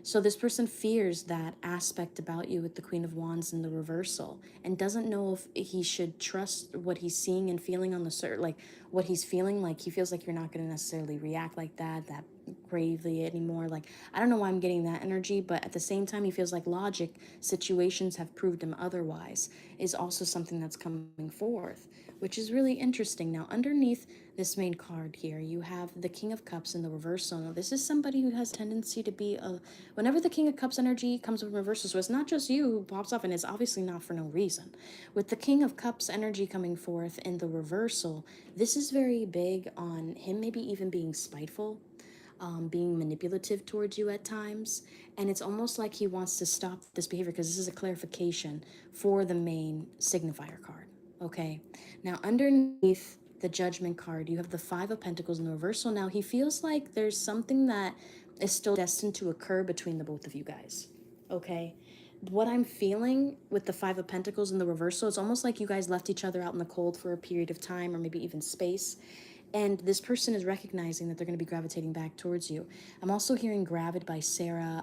So this person fears that aspect about you with the Queen of Wands in the reversal, and doesn't know if he should trust what he's seeing and feeling on the like what he's feeling. Like he feels like you're not going to necessarily react like that gravely anymore. Like, I don't know why I'm getting that energy, but at the same time he feels like logic, situations have proved him otherwise, is also something that's coming forth, which is really interesting. Now underneath this main card here, you have the King of Cups in the reversal. Now this is somebody who has a tendency to be a, whenever the King of Cups energy comes in reversal, so it's not just you who pops off, and it's obviously not for no reason. With the King of Cups energy coming forth in the reversal, this is very big on him maybe even being spiteful, being manipulative towards you at times. And it's almost like he wants to stop this behavior, because this is a clarification for the main signifier card. Okay, now underneath the Judgment card, you have the Five of Pentacles in the reversal. Now he feels like there's something that is still destined to occur between the both of you guys. Okay, what I'm feeling with the Five of Pentacles in the reversal, it's almost like you guys left each other out in the cold for a period of time, or maybe even space, and this person is recognizing that they're going to be gravitating back towards you. I'm also hearing Gravid by Sarah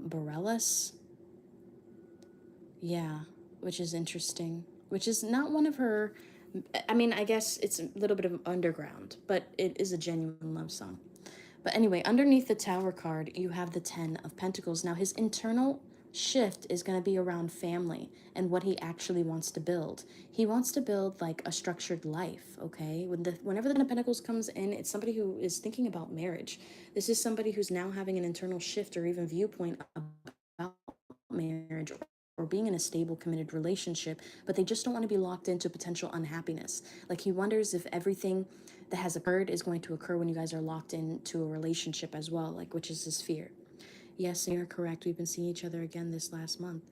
Bareilles. Yeah, which is interesting. Which is not one of her... I mean, I guess it's a little bit of underground, but it is a genuine love song. But anyway, underneath the Tower card, you have the 10 of Pentacles. Now, his internal shift is going to be around family and what he actually wants to build. He wants to build like a structured life, okay? Whenever the 10 of Pentacles comes in, it's somebody who is thinking about marriage. This is somebody who's now having an internal shift or even viewpoint about marriage, or being in a stable, committed relationship, but they just don't want to be locked into potential unhappiness. Like, he wonders if everything that has occurred is going to occur when you guys are locked into a relationship as well, like, which is his fear. Yes, you're correct. We've been seeing each other again this last month.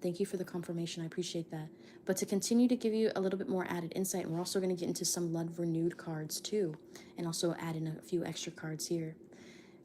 Thank you for the confirmation. I appreciate that. But to continue to give you a little bit more added insight, and we're also going to get into some Love Renewed cards too, and also add in a few extra cards here.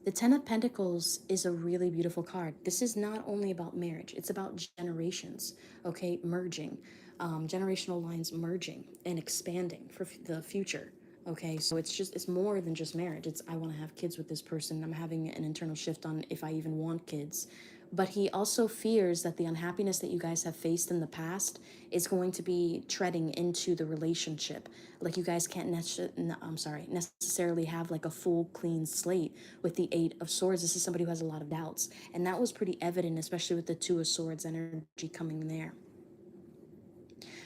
The Ten of Pentacles is a really beautiful card. This is not only about marriage, it's about generations, okay, merging, generational lines merging and expanding for the future. Okay, so it's more than just marriage. It's I want to have kids with this person. I'm having an internal shift on if I even want kids. But he also fears that the unhappiness that you guys have faced in the past is going to be treading into the relationship. Like you guys can't necessarily have like a full clean slate with the Eight of Swords. This is somebody who has a lot of doubts. And that was pretty evident, especially with the Two of Swords energy coming there.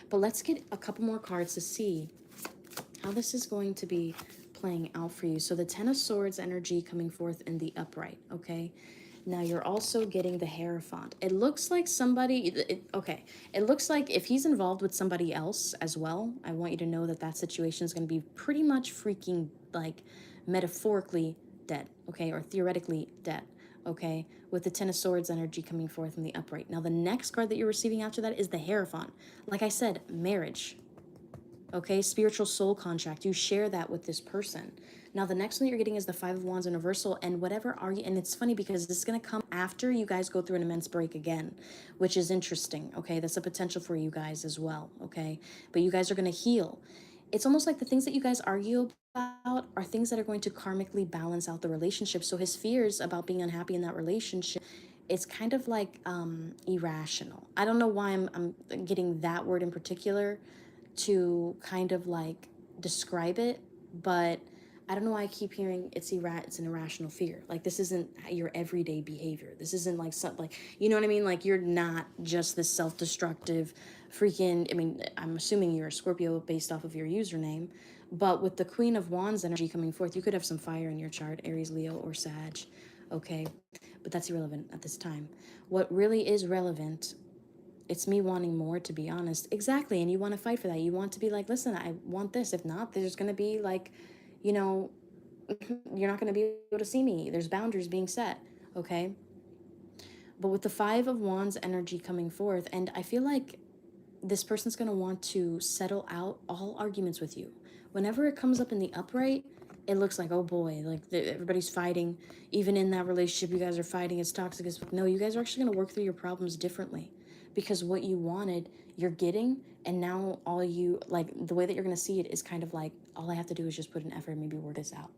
But let's get a couple more cards to see how this is going to be playing out for you. So the Ten of Swords energy coming forth in the upright, okay? Now you're also getting the Hierophant. It looks like somebody, okay, it looks like if he's involved with somebody else as well, I want you to know that that situation is going to be pretty much freaking like metaphorically dead, okay, or theoretically dead, okay, with the Ten of Swords energy coming forth in the upright. Now the next card that you're receiving after that is the Hierophant. Like I said, marriage, okay, spiritual soul contract. You share that with this person. Now the next one that you're getting is the Five of Wands in reversal, and whatever and it's funny because this is going to come after you guys go through an immense break again, which is interesting. Okay, that's a potential for you guys as well. Okay, but you guys are going to heal. It's almost like the things that you guys argue about are things that are going to karmically balance out the relationship. So his fears about being unhappy in that relationship, it's kind of like irrational. I don't know why I'm getting that word in particular to kind of like describe it, but I don't know why I keep hearing it's an irrational fear. Like this isn't your everyday behavior. This isn't like something like, you know what I mean? Like you're not just this self-destructive freaking, I mean, I'm assuming you're a Scorpio based off of your username, but with the Queen of Wands energy coming forth, you could have some fire in your chart, Aries, Leo, or Sag, okay? But that's irrelevant at this time. What really is relevant, it's me wanting more, to be honest. Exactly. And you want to fight for that. You want to be like, listen, I want this. If not, there's going to be like, you know, you're not going to be able to see me. There's boundaries being set. Okay. But with the Five of Wands energy coming forth, and I feel like this person's going to want to settle out all arguments with you. Whenever it comes up in the upright, it looks like, oh boy, like everybody's fighting. Even in that relationship, you guys are fighting. It's toxic. No, you guys are actually going to work through your problems differently, because what you wanted, you're getting. And now all you, like, the way that you're going to see it is kind of like, all I have to do is just put an effort and maybe work this out.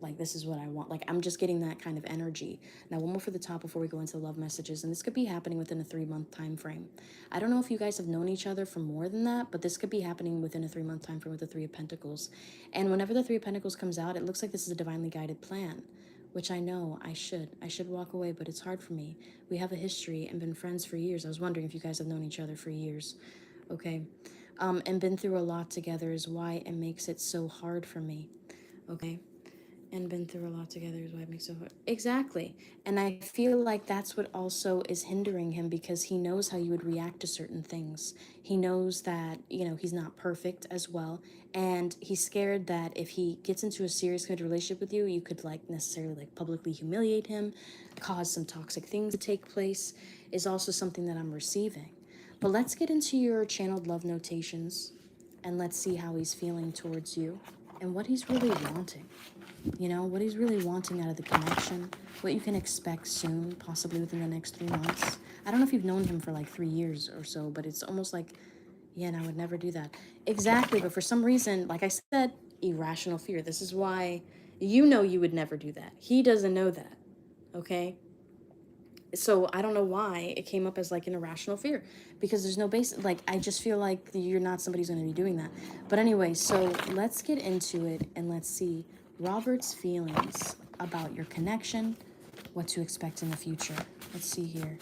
Like, this is what I want. Like, I'm just getting that kind of energy. Now, one more for the top before we go into love messages, and this could be happening within a 3-month time frame. I don't know if you guys have known each other for more than that, but this could be happening within a 3-month time frame with the Three of Pentacles. And whenever the Three of Pentacles comes out, it looks like this is a divinely guided plan, which I know I should walk away, but it's hard for me. We have a history and been friends for years. I was wondering if you guys have known each other for years, okay? And been through a lot together is why it makes it so hard for me, okay? And been through a lot together is why it makes it so hard. Exactly. And I feel like that's what also is hindering him, because he knows how you would react to certain things. He knows that, you know, he's not perfect as well. And he's scared that if he gets into a serious committed relationship with you, you could like necessarily like publicly humiliate him, cause some toxic things to take place, is also something that I'm receiving. But let's get into your channeled love notations and let's see how he's feeling towards you and what he's really wanting. You know, what he's really wanting out of the connection, what you can expect soon, possibly within the next 3 months. I don't know if you've known him for like 3 years or so, but it's almost like, yeah, and I would never do that. Exactly, but for some reason, like I said, irrational fear. This is why you know you would never do that. He doesn't know that, okay? So I don't know why it came up as like an irrational fear, because there's no basis. Like, I just feel like you're not somebody who's going to be doing that. But anyway, so let's get into it and let's see Robert's feelings about your connection, what to expect in the future. Let's see here.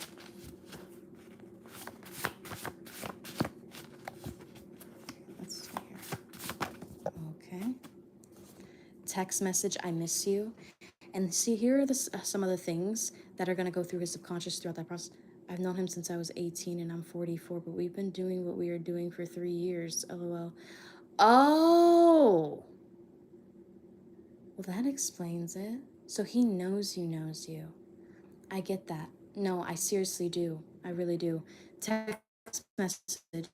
Let's see here. Okay. Text message, I miss you. And see, here are some of the things that are going to go through his subconscious throughout that process. I've known him since I was 18 and I'm 44, but we've been doing what we are doing for 3 years. LOL. Oh! Well, that explains it. So he knows you. I get that. No, I seriously do. I really do. Text message.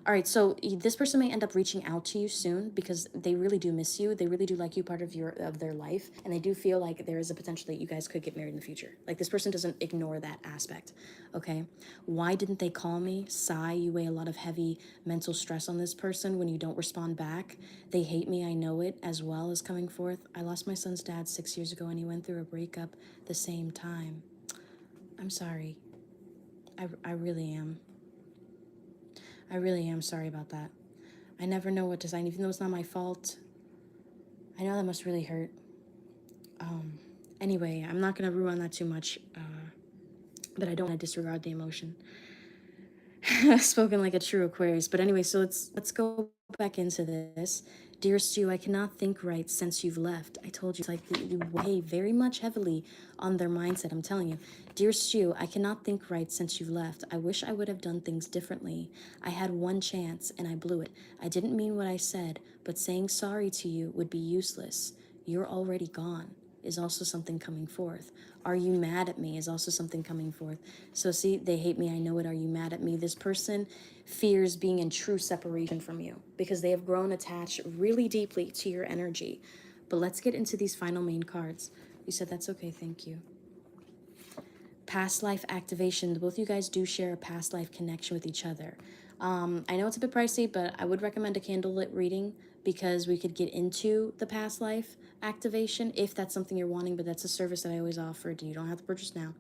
All right, so this person may end up reaching out to you soon because they really do miss you. They really do like you, part of their life, and they do feel like there is a potential that you guys could get married in the future. Like this person doesn't ignore that aspect. Okay, why didn't they call me? Sigh. You weigh a lot of heavy mental stress on this person when you don't respond back. They hate me. I know it, as well as coming forth. I lost my son's dad 6 years ago, and he went through a breakup the same time. I'm sorry. I really am. I really am sorry about that. I never know what to sign, even though it's not my fault. I know that must really hurt. Anyway, I'm not going to ruin that too much, but I don't want to disregard the emotion. Spoken like a true Aquarius. But anyway, so let's go back into this. Dear Stu, I cannot think right since you've left. I told you, it's like you weigh very much heavily on their mindset. I'm telling you. Dear Stu, I cannot think right since you've left. I wish I would have done things differently. I had one chance and I blew it. I didn't mean what I said, but saying sorry to you would be useless. You're already gone is also something coming forth. Are you mad at me is also something coming forth. So see, they hate me, I know it. Are you mad at me? This person fears being in true separation from you because they have grown attached really deeply to your energy. But let's get into these final main cards. You said that's okay, thank you. Past life activation. Both of you guys do share a past life connection with each other. I know it's a bit pricey, but I would recommend a candlelit reading because we could get into the past life activation if that's something you're wanting, but that's a service that I always offer. You don't have to purchase now.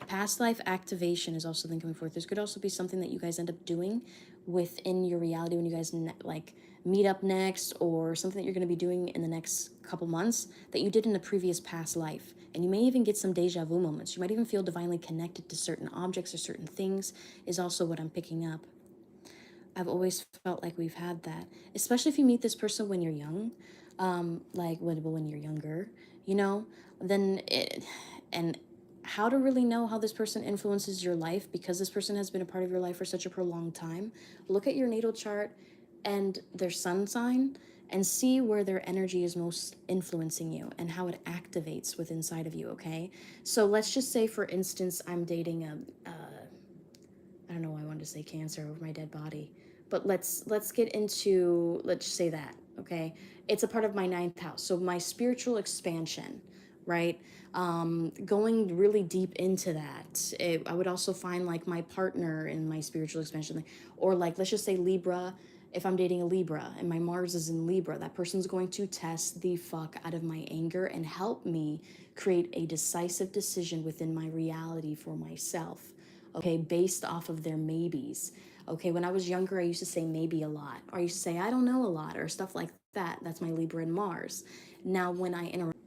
Past life activation is also then coming forth. This could also be something that you guys end up doing within your reality when you guys like meet up next, or something that you're going to be doing in the next couple months that you did in a previous past life. And you may even get some deja vu moments. You might even feel divinely connected to certain objects or certain things, is also what I'm picking up. I've always felt like we've had that, especially if you meet this person when you're young, like when you're younger, you know, then it, and how to really know how this person influences your life, because this person has been a part of your life for such a prolonged time. Look at your natal chart and their sun sign and see where their energy is most influencing you and how it activates within inside of you. Okay, so let's just say, for instance, I'm dating a I don't know why I wanted to say Cancer over my dead body, but let's get into, let's just say that, okay? It's a part of my ninth house, so my spiritual expansion, right? Going really deep into that. I would also find like my partner in my spiritual expansion, or like let's just say Libra. If I'm dating a Libra and my Mars is in Libra, that person's going to test the fuck out of my anger and help me create a decisive decision within my reality for myself, okay, based off of their maybes. Okay, when I was younger, I used to say maybe a lot, or I used to say I don't know a lot, or stuff like that. That's my Libra and Mars. Now, when I interact,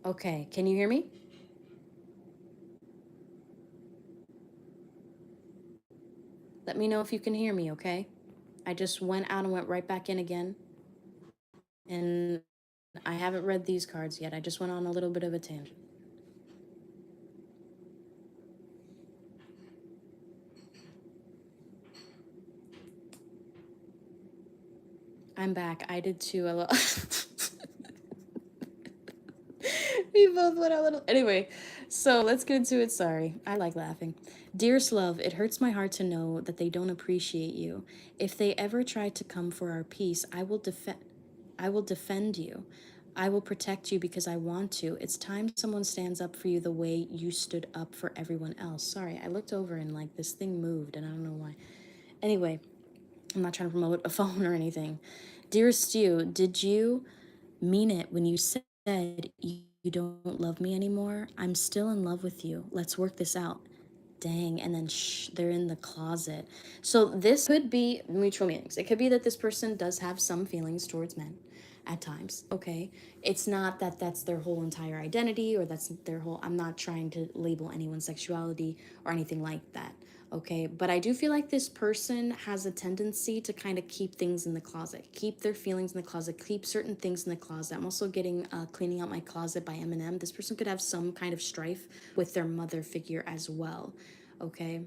okay, can you hear me? Let me know if you can hear me, okay? I just went out and went right back in again, and I haven't read these cards yet. I just went on a little bit of a tangent. I'm back. I did too. We both went a little. Anyway, so let's get into it. Sorry, I like laughing. Dearest love, it hurts my heart to know that they don't appreciate you. If they ever try to come for our peace, I will defend. I will defend you. I will protect you because I want to. It's time someone stands up for you the way you stood up for everyone else. Sorry, I looked over and like this thing moved and I don't know why. Anyway, I'm not trying to promote a phone or anything. Dearest you, did you mean it when you said you don't love me anymore? I'm still in love with you. Let's work this out. Dang, and then they're in the closet. So this could be mutual meanings. It could be that this person does have some feelings towards men at times, okay? It's not that that's their whole entire identity, or that's their whole, I'm not trying to label anyone's sexuality or anything like that, okay? But I do feel like this person has a tendency to kind of keep things in the closet, keep their feelings in the closet, keep certain things in the closet. I'm also getting Cleaning Out My Closet by Eminem. This person could have some kind of strife with their mother figure as well, okay?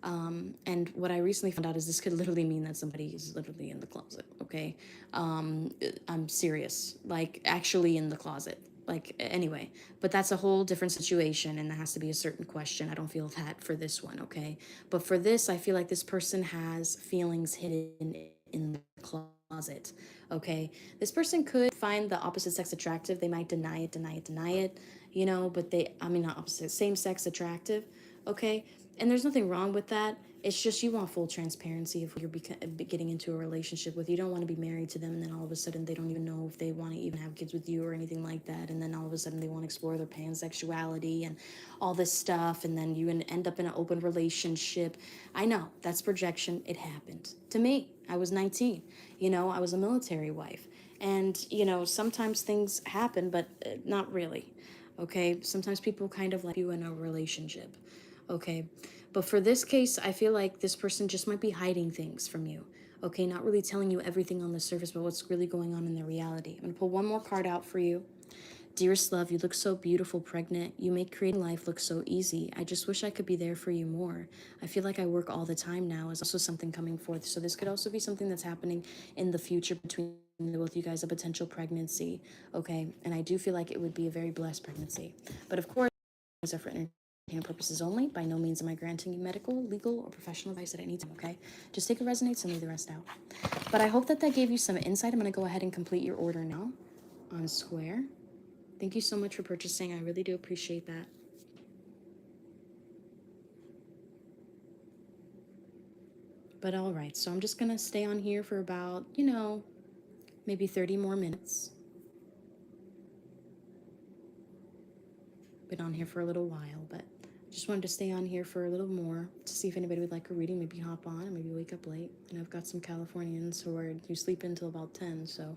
And what I recently found out is this could literally mean that somebody is literally in the closet, okay? I'm serious, like actually in the closet. Like, anyway, but that's a whole different situation, and that has to be a certain question. I don't feel that for this one, okay? But for this, I feel like this person has feelings hidden in the closet, okay? This person could find the opposite sex attractive. They might deny it, deny it, deny it, you know, but I mean, not opposite, same sex attractive, okay? And there's nothing wrong with that. It's just you want full transparency if you're getting into a relationship with. You don't want to be married to them and then all of a sudden they don't even know if they want to even have kids with you or anything like that, and then all of a sudden they want to explore their pansexuality and all this stuff, and then you end up in an open relationship. I know that's projection. It happened to me. I was 19. You know, I was a military wife, and you know sometimes things happen, but not really. Okay, sometimes people kind of like you in a relationship. Okay, but for this case, I feel like this person just might be hiding things from you. Okay, not really telling you everything on the surface, but what's really going on in their reality. I'm gonna pull one more card out for you. Dearest love, you look so beautiful, pregnant. You make creating life look so easy. I just wish I could be there for you more. I feel like I work all the time now is also something coming forth. So this could also be something that's happening in the future between the both of you guys, a potential pregnancy. Okay, and I do feel like it would be a very blessed pregnancy. But of course, these are for entertainment purposes only. By no means am I granting you medical, legal, or professional advice at any time, okay? Just take what resonates and leave the rest out. But I hope that that gave you some insight. I'm going to go ahead and complete your order now on Square. Thank you so much for purchasing. I really do appreciate that. But all right, so I'm just going to stay on here for about, you know, maybe 30 more minutes. Been on here for a little while, but just wanted to stay on here for a little more to see if anybody would like a reading. Maybe hop on, maybe wake up late. And I've got some Californians who sleep until about 10, so.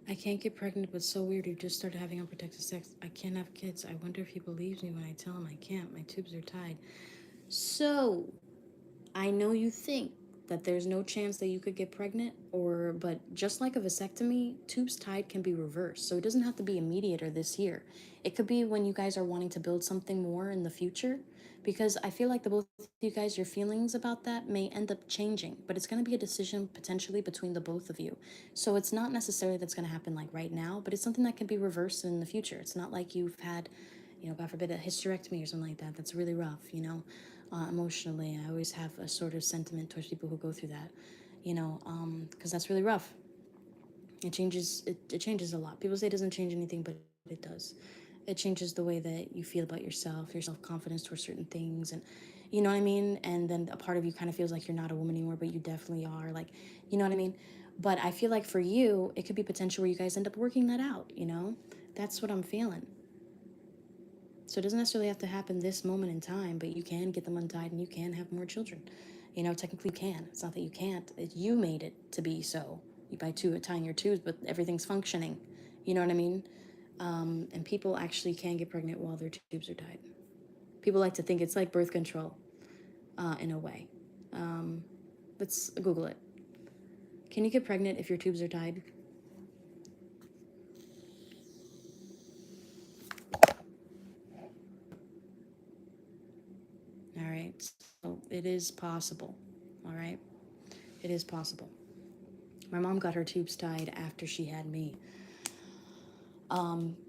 I can't get pregnant, but so weird. You just started having unprotected sex. I can't have kids. I wonder if he believes me when I tell him I can't. My tubes are tied. So, I know you think that there's no chance that you could get pregnant, but just like a vasectomy, tubes tied can be reversed. So it doesn't have to be immediate or this year. It could be when you guys are wanting to build something more in the future, because I feel like the both of you guys, your feelings about that may end up changing, but it's going to be a decision potentially between the both of you. So it's not necessarily that's going to happen like right now, but it's something that can be reversed in the future. It's not like you've had, you know, God forbid, a hysterectomy or something like that. That's really rough, you know, emotionally. I always have a sort of sentiment towards people who go through that, you know, because that's really rough. It changes a lot. People say it doesn't change anything, but it does. It changes the way that you feel about yourself, your self-confidence towards certain things, and you know what I mean. And then a part of you kind of feels like you're not a woman anymore, but you definitely are. Like, you know what I mean. But I feel like for you, it could be potential where you guys end up working that out. You know, that's what I'm feeling. So it doesn't necessarily have to happen this moment in time, but you can get them untied and you can have more children. You know, technically you can. It's not that you can't. You made it to be so. You by tying your tubes, but everything's functioning. You know what I mean? And people actually can get pregnant while their tubes are tied. People like to think it's like birth control, in a way. Let's Google it. Can you get pregnant if your tubes are tied? All right. So it is possible. All right. It is possible. My mom got her tubes tied after she had me.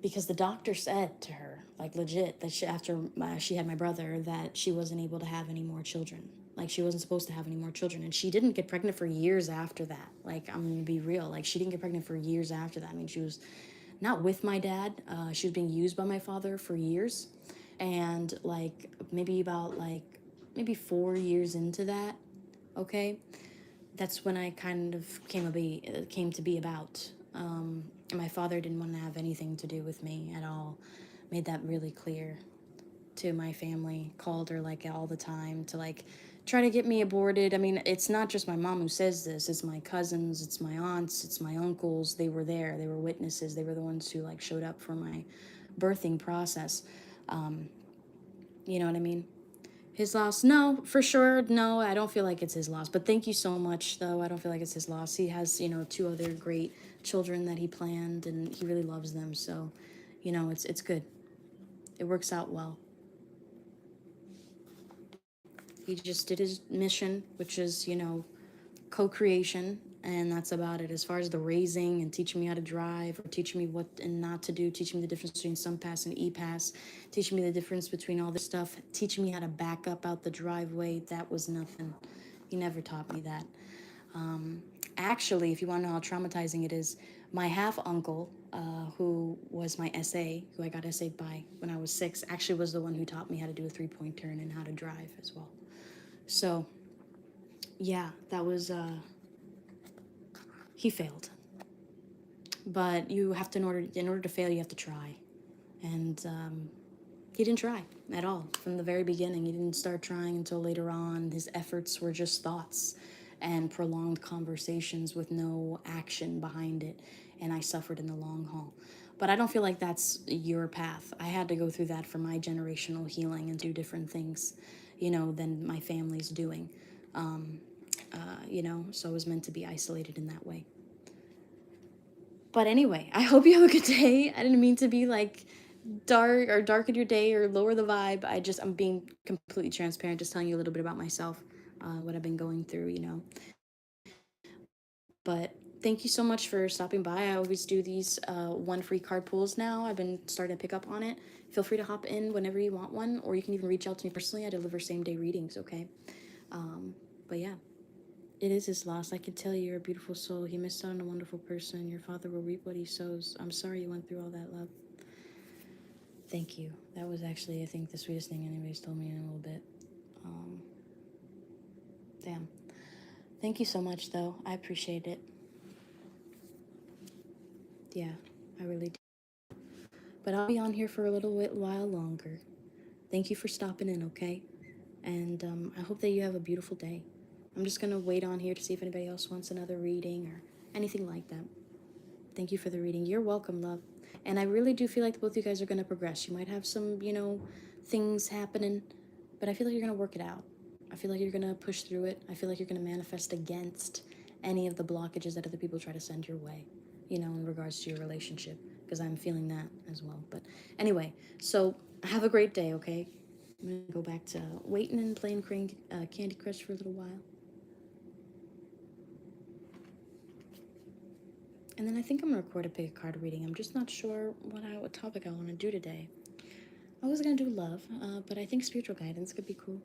Because the doctor said to her, like legit, that after she had my brother, that she wasn't able to have any more children. Like she wasn't supposed to have any more children, and she didn't get pregnant for years after that. Like I'm gonna be real, like she didn't get pregnant for years after that. I mean, she was not with my dad. She was being used by my father for years, and like maybe 4 years into that, okay, that's when I kind of came to be about. And my father didn't want to have anything to do with me at all. Made that really clear to my family. Called her like all the time to like try to get me aborted. I mean, it's not just my mom who says this, it's my cousins, it's my aunts, it's my uncles. They were there, they were witnesses, they were the ones who like showed up for my birthing process. You know what I mean? His loss? No, for sure. No, I don't feel like it's his loss. But thank you so much, though. I don't feel like it's his loss. He has, you know, two other great children that he planned, and he really loves them. So, you know, it's good. It works out well. He just did his mission, which is, you know, co-creation, and that's about it. As far as the raising and teaching me how to drive, or teaching me what and not to do, teaching me the difference between SunPass and ePass, teaching me the difference between all this stuff, teaching me how to back up out the driveway, that was nothing. He never taught me that. Actually, if you want to know how traumatizing it is, my half uncle, who was my SA, who I got SA'd by when I was 6, actually was the one who taught me how to do a 3-point turn and how to drive as well. So, yeah, that was, he failed. But you have to, in order to fail, you have to try. And he didn't try at all from the very beginning. He didn't start trying until later on. His efforts were just thoughts and prolonged conversations with no action behind it. And I suffered in the long haul. But I don't feel like that's your path. I had to go through that for my generational healing and do different things, you know, than my family's doing. You know, so I was meant to be isolated in that way. But anyway, I hope you have a good day. I didn't mean to be like dark or darken your day or lower the vibe. I'm being completely transparent, just telling you a little bit about myself, what I've been going through, you know. But thank you so much for stopping by. I always do these one free card pulls now. I've been starting to pick up on it. Feel free to hop in whenever you want one, or you can even reach out to me personally. I deliver same day readings, okay? But yeah, it is his loss. I can tell you're a beautiful soul. He missed out on a wonderful person. Your father will reap what he sows. I'm sorry you went through all that, love. Thank you. That was actually, I think, the sweetest thing anybody's told me in a little bit. Damn. Thank you so much, though. I appreciate it. Yeah, I really do. But I'll be on here for a little while longer. Thank you for stopping in, okay? And I hope that you have a beautiful day. I'm just going to wait on here to see if anybody else wants another reading or anything like that. Thank you for the reading. You're welcome, love. And I really do feel like both of you guys are going to progress. You might have some, you know, things happening, but I feel like you're going to work it out. I feel like you're going to push through it. I feel like you're going to manifest against any of the blockages that other people try to send your way, you know, in regards to your relationship, because I'm feeling that as well. But anyway, so have a great day, okay? I'm going to go back to waiting and playing Candy Crush for a little while. And then I think I'm going to record a pick a card reading. I'm just not sure what topic I want to do today. I was going to do love, but I think spiritual guidance could be cool.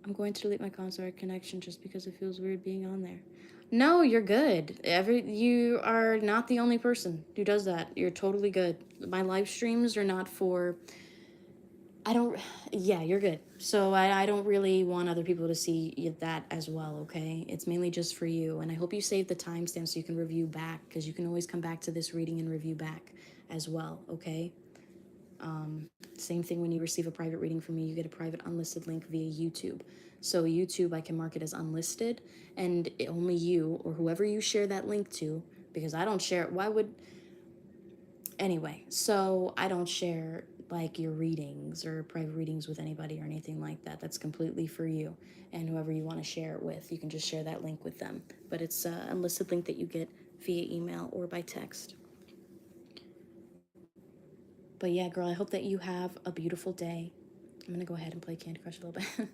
I'm going to delete my consort connection just because it feels weird being on there. No, you're good. You are not the only person who does that. You're totally good. My live streams are not for... yeah, you're good. So I don't really want other people to see that as well, okay? It's mainly just for you. And I hope you save the timestamp so you can review back, because you can always come back to this reading and review back as well, okay? Same thing when you receive a private reading from me, you get a private unlisted link via YouTube. So YouTube, I can mark it as unlisted, and only you or whoever you share that link to, because I don't share it. Why would... Anyway, so I don't share like your readings or private readings with anybody or anything like that. That's completely for you and whoever you want to share it with. You can just share that link with them. But it's an unlisted link that you get via email or by text. But yeah, girl, I hope that you have a beautiful day. I'm going to go ahead and play Candy Crush a little bit.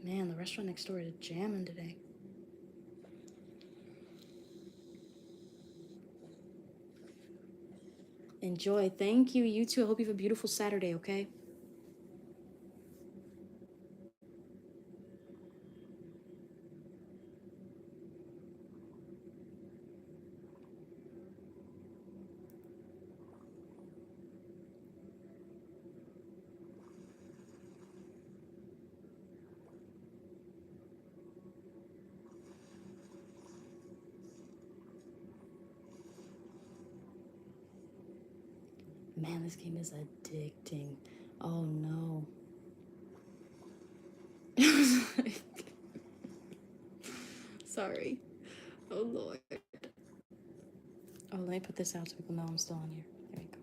Man, the restaurant next door is jamming today. Enjoy. Thank you. You too. I hope you have a beautiful Saturday, okay? Man, this game is addicting. Oh no. Sorry. Oh Lord. Oh, let me put this out so people know I'm still on here. There we go.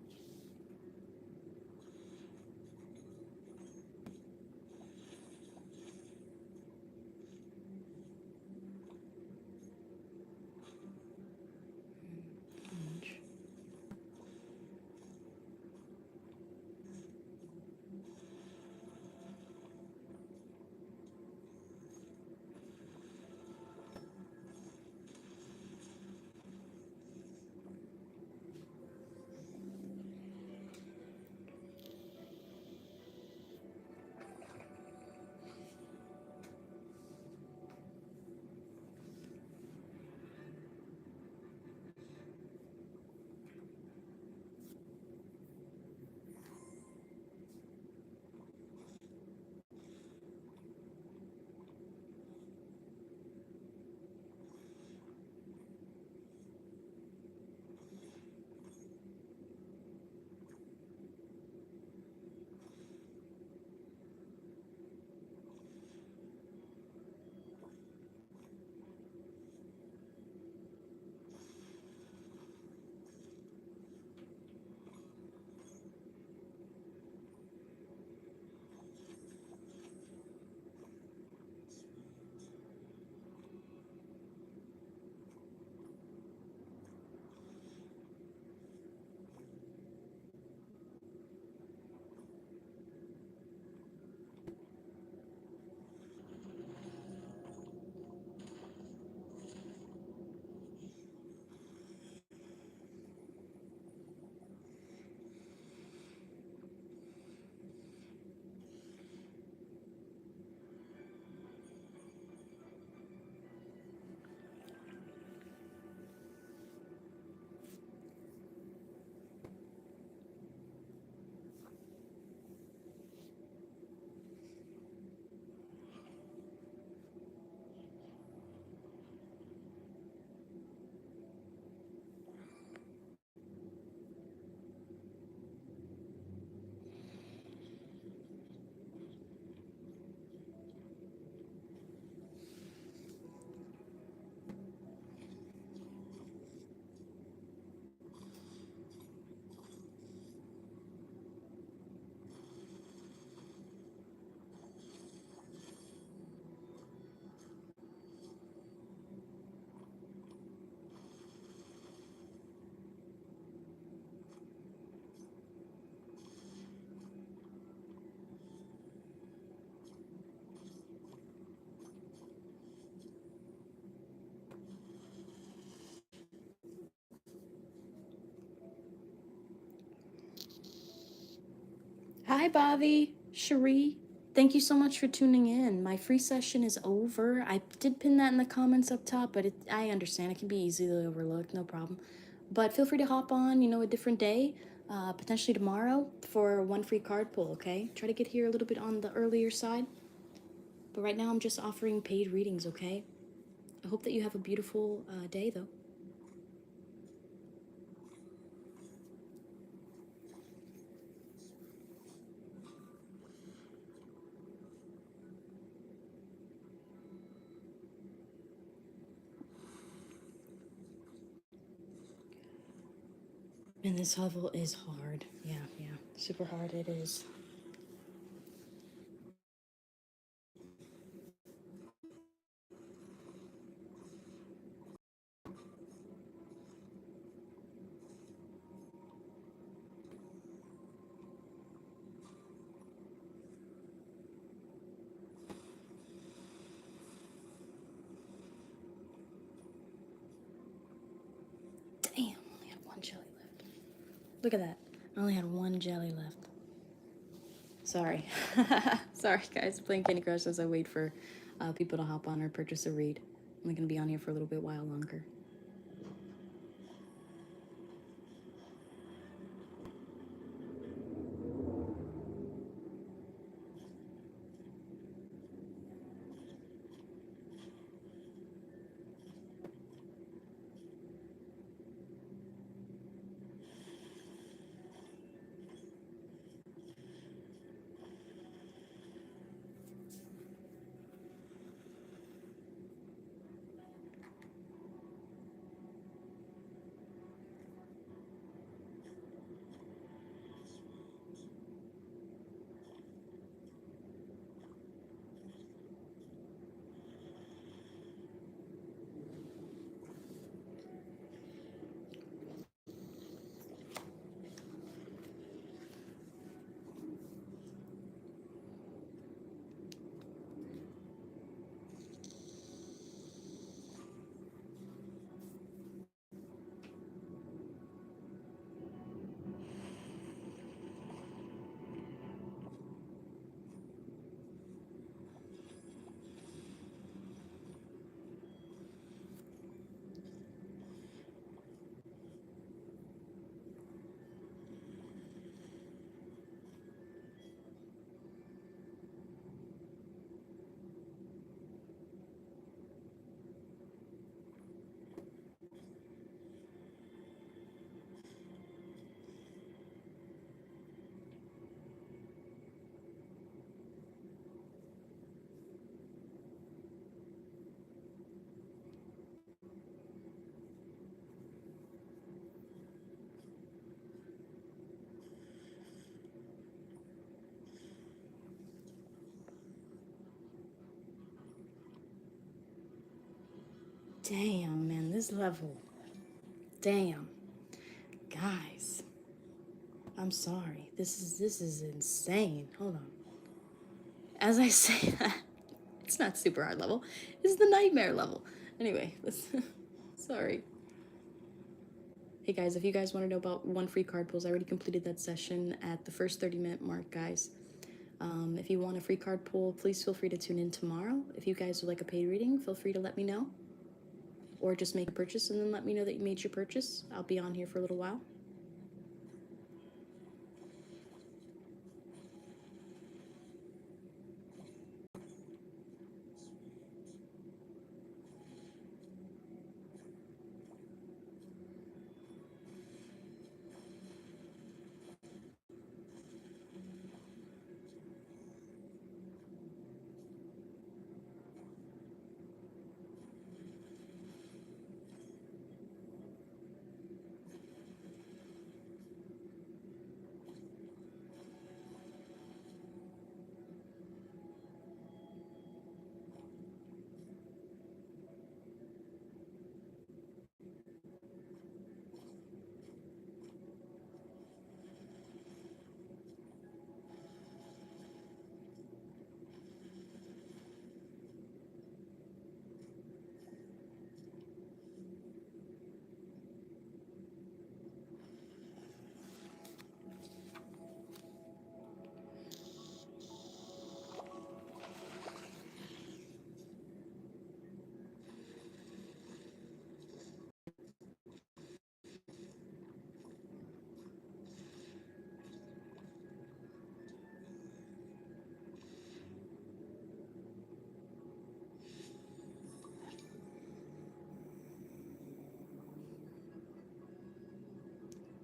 Orange. Hi, Bobby. Cherie. Thank you so much for tuning in. My free session is over. I did pin that in the comments up top, but I understand it can be easily overlooked, no problem. But feel free to hop on, a different day, potentially tomorrow, for one free card pull, okay? Try to get here a little bit on the earlier side. But right now, I'm just offering paid readings, okay? I hope that you have a beautiful day, though. And this level is hard. Yeah, super hard it is. Damn, I only had one jelly left. Look at that. I only had one jelly left. Sorry. Sorry, guys. Playing Candy Crush as I wait for people to hop on or purchase a read. I'm going to be on here for a little bit while longer. Damn, man, this level. Damn. Guys, I'm sorry. This is insane. Hold on. As I say that, it's not super hard level. It's the nightmare level. Anyway, sorry. Hey guys, if you guys want to know about one free card pulls, I already completed that session at the first 30-minute mark, guys. If you want a free card pull, please feel free to tune in tomorrow. If you guys would like a paid reading, feel free to let me know. Or just make a purchase and then let me know that you made your purchase. I'll be on here for a little while.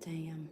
Damn.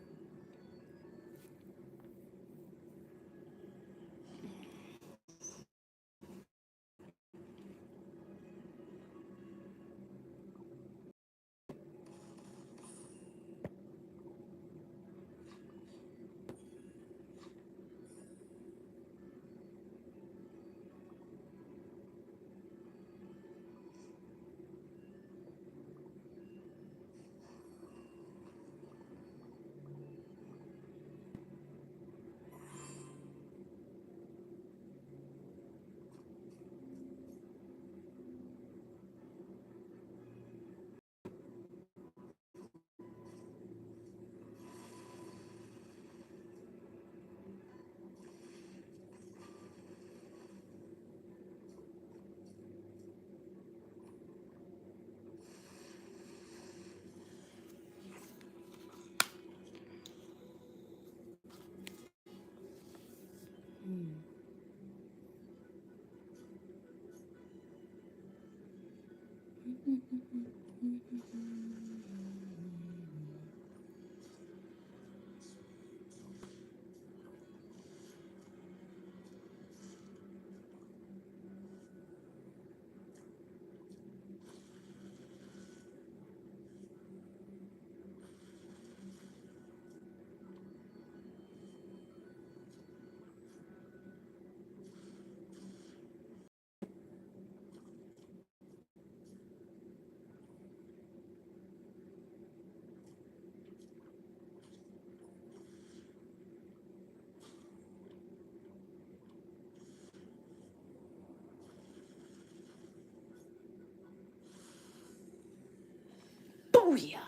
Booyah!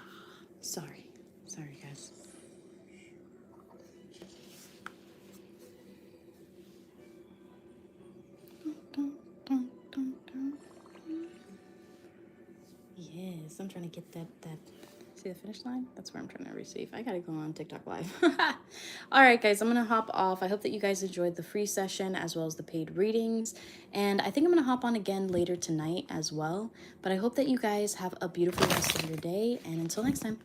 Sorry. Sorry, guys. Yes, I'm trying to get that. See the finish line? That's where I'm trying to receive. I gotta go on TikTok Live. All right, guys, I'm gonna hop off. I hope that you guys enjoyed the free session as well as the paid readings. And I think I'm gonna hop on again later tonight as well. But I hope that you guys have a beautiful rest of your day. And until next time.